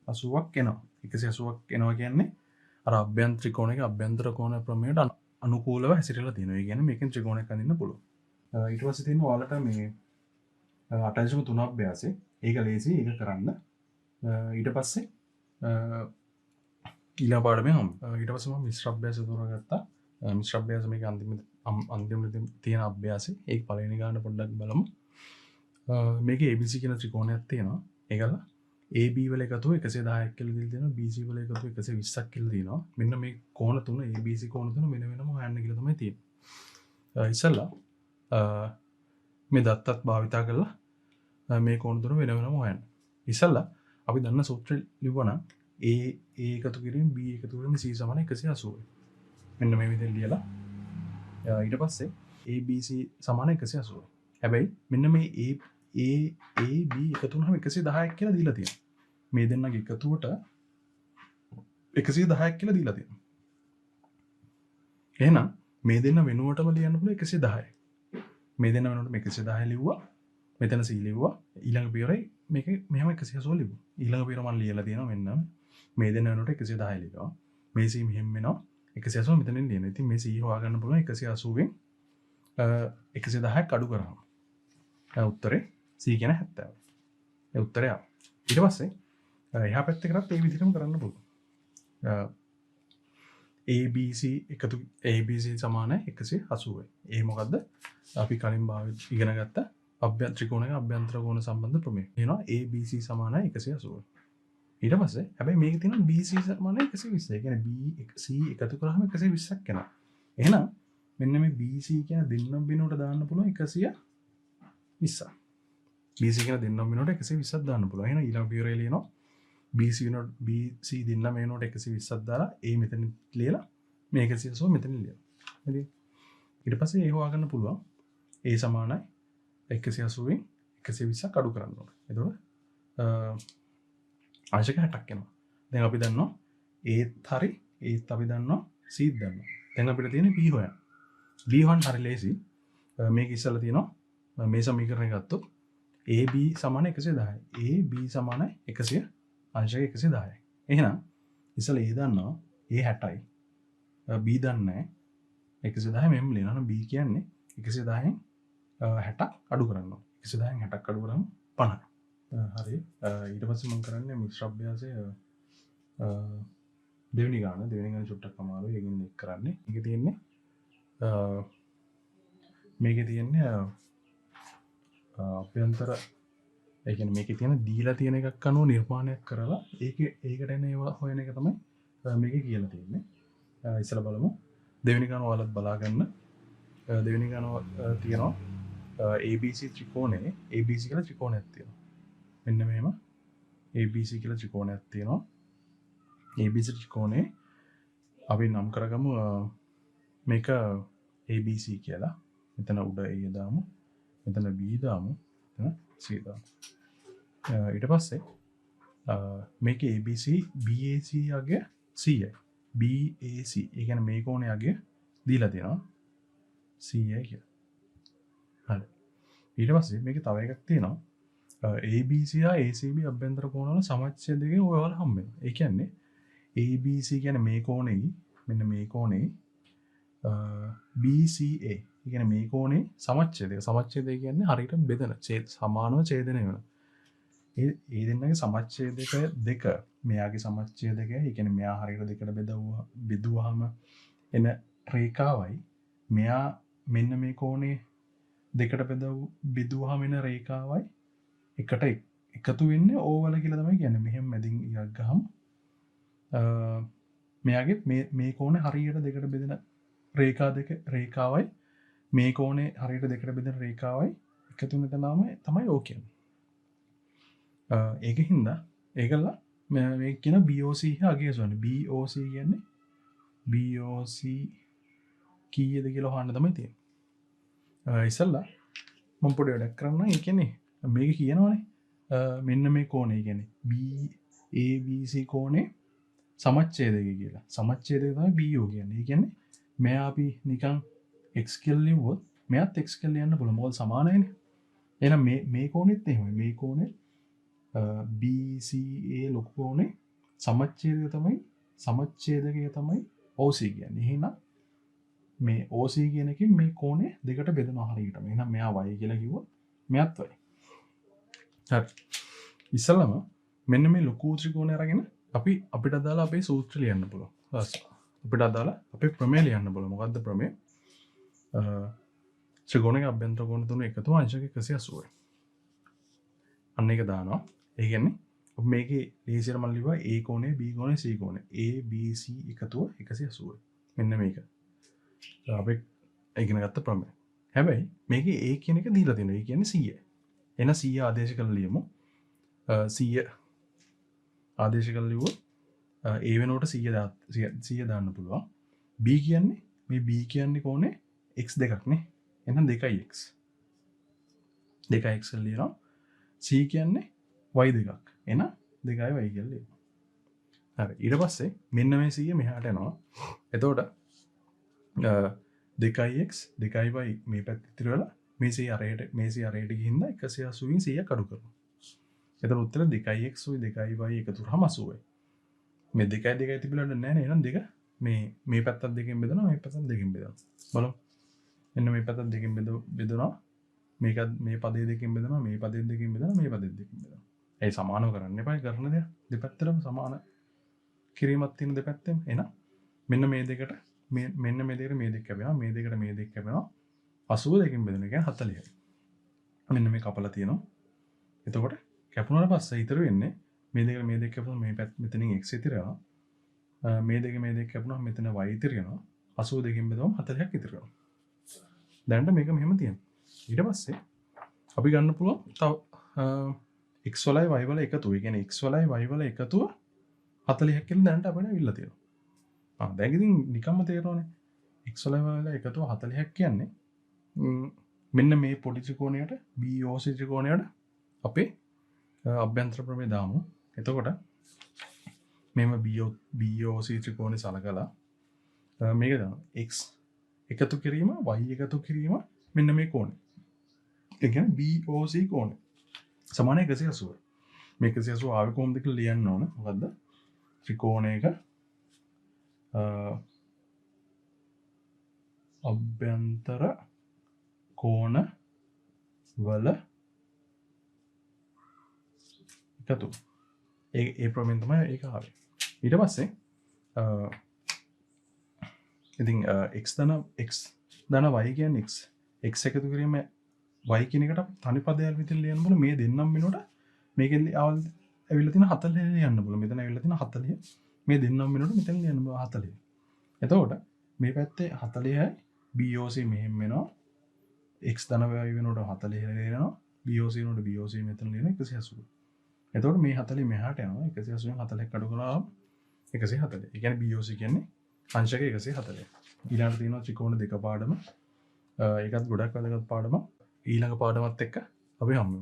180ක් එනවා. 180ක් එනවා කියන්නේ අර අභ්‍යන්තර ත්‍රිකෝණයක අභ්‍යන්තර කෝණ ප්‍රමේයට අනුකූලව හැසිරෙලා තියෙනවා. ඒ කියන්නේ මේකෙන් ත්‍රිකෝණයක් අඳින්න පුළුවන්. ඊට පස්සේ තියෙනවා ඔයාලට මේ 8.3 අභ්‍යාසය. ඒක ලේසි. ඒක කරන්න. ඊට පස්සේ ඊළඟ පාඩමේ ඊට පස්සේ මම මිශ්‍ර අභ්‍යාසය තෝරාගත්තා. මිශ්‍ර අභ්‍යාස මේක අන්තිමට තියෙන අභ්‍යාසය. ඒක පළවෙනි ගාන පොඩ්ඩක් බලමු. මේකේ ABC කියන ත්‍රිකෝණයක් තියෙනවා. ඒකල AB වල එකතුව 110ක් කියලා දීලා තියෙනවා. BC වල එකතුව 120ක් කියලා තියෙනවා. මෙන්න මේ කෝණ තුන ABC කෝණ තුන වෙන වෙනම හොයන්න කියලා තමයි තියෙන්නේ. ඉතින්ලා මේ දත්තත් භාවිතා කරලා මේ කෝණ තුන වෙන වෙනම හොයන්න. ඉතින්ලා අපි දන්න සූත්‍රය ලිව්වනම් A එකතු කිරීම B එකතු කිරීම C = 180. මෙන්න මේ විදිහට ලියලා ඊට පස්සේ ABC සමාන 180. හැබැයි මෙන්න මේ AB එකතු වුණාම 110ක් කියලා දීලා තියෙනවා. මේ දෙන්නගේ එකතුවට 110ක් කියලා දීලා තියෙනවා. එහෙනම් මේ දෙන්න වෙනුවටම ලියන්න පුළුවන් 110යි. මේ දෙන්න වෙනුවට 110 ලිව්වා. මෙතන C ලිව්වා. ඊළඟ පියවරේ මේක මෙහෙම 180 ලිව්වා. ඊළඟ පියවර මම ලියලා තියෙනවා මෙන්න මේ දෙන්න වෙනුවට 110 ලිව්වා. මේ C මෙහෙම වෙනවා 180 මෙතනින් ලියන. ඉතින් මේ C හොයාගන්න පුළුවන් 180න් 110ක් අඩු කරාම. උත්තරේ C කියන 70. ඒ උත්තරය ආවා. ඊට පස්සේ එහා පැත්තේ කරත් ඒ විදිහටම කරන්න පුළුවන්. ABC එකතු ABC සමානයි 180යි. ඒ මොකද්ද? අපි කලින් ඉගෙන ගත්ත ත්‍රිකෝණයක අභ්‍යන්තර කෝණ සම්බන්ධ ප්‍රමේය. එනවා ABC සමානයි 180. ඊට පස්සේ හැබැයි මේකේ තියෙනවා BC සමානයි 120. ඒ කියන්නේ BC එකතු කරාම 120ක් එනවා. එහෙනම් මෙන්න මේ BC කියන දෙන්නම් බිනුවට දාන්න පුළුවන් 120ක්. BC කියන දෙන්නම් බිනුවට 120ක් දාන්න පුළුවන්. එහෙනම් ඊළඟ පියවරේ ලියනවා BC දෙන්නම් බිනුවට 120ක් දාලා A මෙතන ලියලා මේ 180 මෙතන ලියනවා. හරි. ඊට පස්සේ ඒ හොයාගන්න පුළුවන් A සමානයි 180න් 120ක් අඩු කරන්න ඕනේ. එතකොට අංශක 60ක් එනවා. දැන් අපි දන්නවා ඒත් හරි ඒත් අපි දන්නවා Cත් දන්නවා. දැන් අපිට තියෙන්නේ B හොයන්න. B හොයන්න හරි ලේසි. මේක ඉස්සලා තියෙනවා මේ සමීකරණය ගත්තොත් AB සමාන 110යි. AB සමාන 100 අංශක 110යි. එහෙනම් ඉස්සලා A දන්නවා A 60යි. B දන්නේ 110 මෙහෙම ලියනවා. B කියන්නේ 110න් 60ක් අඩු කරන්න ඕනේ. 110න් 60ක් අඩු කරාම 50යි. හරි. ඊට පස්සේ මම කරන්නේ මිශ්‍ර අභ්‍යාසය දෙවෙනි ගාන චුට්ටක් අමාරුයි. ඒකින් එක් කරන්නේ. මේකේ තියෙන්නේ අභ්‍යන්තර ඒ කියන්නේ මේකේ තියෙන දීලා තියෙන එකක් අනුව නිර්මාණයක් කරලා ඒකට එන ඒවා හොයන එක තමයි මේකේ කියලා තියෙන්නේ. ඉස්සලා බලමු. දෙවෙනි ගාන ඔයාලත් බලා ගන්න. දෙවෙනි ගාන තියෙනවා ABC ත්‍රිකෝණේ ABC කියලා ත්‍රිකෝණයක් තියෙනවා. මෙන්න මෙහෙම ABC කියලා ත්‍රිකෝණයක් තියෙනවා. ABC ත්‍රිකෝණේ අපි නම් කරගමු මේක ABC කියලා. මෙතන උඩ A දාමු. මෙතන B දාමු. මෙතන C දාමු. ඊට පස්සේ මේක ABC BAC යගේ CI. BAC ඒ කියන්නේ මේ කෝණේ යගේ දීලා තියෙනවා. CI කියලා. හරි. ඊට පස්සේ මේකේ තව එකක් තියෙනවා. ABC හා ACB අභ්‍යන්තර කෝණවල සමච්ඡේදයේ ඔයාලා හම්බ වෙනවා. ඒ කියන්නේ ABC කියන්නේ මේ කෝණෙයි මෙන්න මේ කෝණෙයි BCA ඒ කියන්නේ මේ කෝණේ සමච්ඡේදය. සමච්ඡේදය කියන්නේ හරියට බෙදෙන සමානව ඡේදනය වෙන. ඒ දෙන්නගේ සමච්ඡේදක දෙක මෙයාගේ සමච්ඡේදකය ඒ කියන්නේ මෙයා හරියට දෙකට බෙදුවාම එන රේඛාවයි මෙයා මෙන්න මේ කෝණේ දෙකට බෙදුවාම එන රේඛාවයි එකට එකතු වෙන්නේ ඕවල කියලා තමයි කියන්නේ. මෙහෙම මැදින් ඉරක් ගහමු. මෙයාගේ මේ කෝණේ හරියට දෙකට බෙදෙන රේඛා දෙක රේඛාවයි මේ කෝණේ හරියට දෙකට බෙදෙන රේඛාවයි එකතු වෙන තමයි ඕක කියන්නේ. ඒකින්ද ඒකලා මේ කියන BOC අගය සොයන්නේ. BOC කියන්නේ BOC කීයද කියලා හොයන්න තමයි තියෙන්නේ. ඉතින්ලා මම පොඩි වැඩක් කරන්න. ඒ කියන්නේ මේක කියනවනේ මෙන්න මේ කෝණය කියන්නේ BABC කෝණේ සමච්ඡේදය කියලා. සමච්ඡේදය තමයි BO කියන්නේ. ඒ කියන්නේ මෙයා අපි නිකන් x කියලා ලියුවොත් මෙයාත් x කියලා ලියන්න පුළුවන්. මොකද සමානයිනේ. එහෙනම් මේ කෝණෙත් එහෙමයි. මේ කෝණේ BCA ලොකු කෝණේ සමච්ඡේදකය තමයි OC කියන්නේ. එහෙනම් මේ OC කියන එකෙන් මේ කෝණේ දෙකට බෙදනවා හරියටම. එහෙනම් මෙයා y කියලා කිව්වොත් මෙයාත් y. හරි. ඉස්සලම මෙන්න මේ ලොකු ත්‍රිකෝණය අරගෙන අපිට අදාළ අපේ සූත්‍ර ලියන්න පුළුවන්. අපිට අදාළ අපේ ප්‍රමේය ලියන්න පුළුවන්. මොකද්ද ප්‍රමේය? ත්‍රිකෝණයක අභ්‍යන්තර කෝණ තුන එකතු අංශක 180යි. අන්න ඒක දානවා. ඒ කියන්නේ මේකේ ලේසියට මම ලිව්වා A කෝණය B කෝණය C කෝණය. A B C එකතුව 180යි. මෙන්න මේක. අපි ඉගෙන ගත්ත ප්‍රමේය. හැබැයි මේකේ A කියන එක දීලා තියෙනවා. ඒ කියන්නේ 100යි. එන 100 ආදේශ කරලා ලියමු. 100 ආදේශ කරලා ලියුවොත් A වෙනුවට 100 දාන්න පුළුවන්. B කියන්නේ මේ B කියන්නේ කෝණේ x දෙකක් නේ. එහෙනම් 2x 2x ලියනවා c කියන්නේ y දෙකක් එහෙනම් 2y කියලා ලියනවා. හරි ඊට පස්සේ මෙන්න මේ 100 මෙහාට යනවා. එතකොට 2x 2y මේ පැත්ත ඉතිරි වෙලා මේ 100 අරයට මේ 100 අරයට ගිහින් 180 න් 100ක් අඩු කරනවා. එතකොට උත්තර 2x උයි 2y එකතු කරාම 80යි. මේ 2යි 2යි තිබිලා නැහැ නේ. එහෙනම් 2 මේ පැත්තත් දෙකෙන් බෙදනවා මේ පැත්තත් දෙකෙන් බෙදනවා. බලමු. මෙන්න මේ පැත්තත් දෙකෙන් බෙදනවා. මේක මේ පදේ දෙකෙන් බෙදනවා මේ පදේ දෙකෙන් බෙදනවා මේ පදේ දෙකෙන් බෙදනවා. ඒ සමානව කරන්න එපා. කරන දේ දෙපැත්තටම සමාන කිරීමක් තියෙන දෙපැත්තෙම. එහෙනම් මෙන්න මේ දෙකට මෙන්න මේ දෙකට මේ දෙක කැපෙනවා මේ දෙකට මේ දෙක කැපෙනවා 80 දෙකෙන් බෙදෙන එක 40යි. මෙන්න මේ කපලා තියෙනවා. එතකොට කැපුණාට පස්සේ ඉතුරු වෙන්නේ මේ දෙක මේ දෙක කැපුණා මේ පැත්ත මෙතනින් x ඉතිරි වෙනවා. මේ දෙක කැපුණා මෙතන y ඉතිරි වෙනවා. 80 දෙකෙන් බෙදුවම 40ක් ඉතිරි වෙනවා. දැනට මේක මෙහෙම තියෙනවා. ඊට පස්සේ අපි ගන්න පුළුවන් තව x වලයි y වල එකතුව. ඒ කියන්නේ x වලයි y වල එකතුව 40ක් කියලා දැනට අපිට අවිල්ල තියෙනවා. දැන් ඉතින් නිකම්ම තේරෙනවනේ. x වලයි y වල එකතුව 40ක් කියන්නේ මෙන්න මේ පොඩි ත්‍රිකෝණයට BOC ත්‍රිකෝණයට අපේ අභ්‍යන්තර ප්‍රමේය දාමු. එතකොට මෙම BOC ත්‍රිකෝණය සලකලා මේක දානවා. x එකතු කිරීම y එකතු කිරීම මෙන්න මේ කෝණය. ඒ කියන්නේ BOC කෝණය සමාන 180. මේ 180 ආවේ කොහොමද කියලා ලියන්න ඕන. මොකද්ද? ත්‍රිකෝණයක අභ්‍යන්තර කෝණ වල එකතු. ඒ ප්‍රමේයෙන් තමයි ඒක ආවේ. ඊට පස්සේ ඉතින් x ධන y කියන්නේ x එකතු කිරීම y කියන එකට තනි පදයක් විදිහට ලියන්න බල මේ දෙන්නම් වෙනකොට මේකෙන් ඇවිල්ලා තියෙන 40 ලියන්න බල මෙතන ඇවිල්ලා තියෙන 40 මේ දෙන්නම් වෙනකොට මෙතන ලියන්න බල 40. එතකොට මේ පැත්තේ 40යි BOC මෙහෙම වෙනවා x ධන y වෙනකොට 40 ලියනවා BOC වෙනකොට BOC මෙතන ලියන 180. එතකොට මේ 40 මෙහාට යනවා 180න් 40ක් අඩු කරාම 140. ඒ කියන්නේ BOC කියන්නේ අංශක 140. ඊළඟට තියෙනවා ත්‍රිකෝණ දෙක පාඩම. ඒකත් ගොඩක් වැදගත් පාඩමක්. ඊළඟ පාඩමත් එක්ක අපි හමු වෙමු.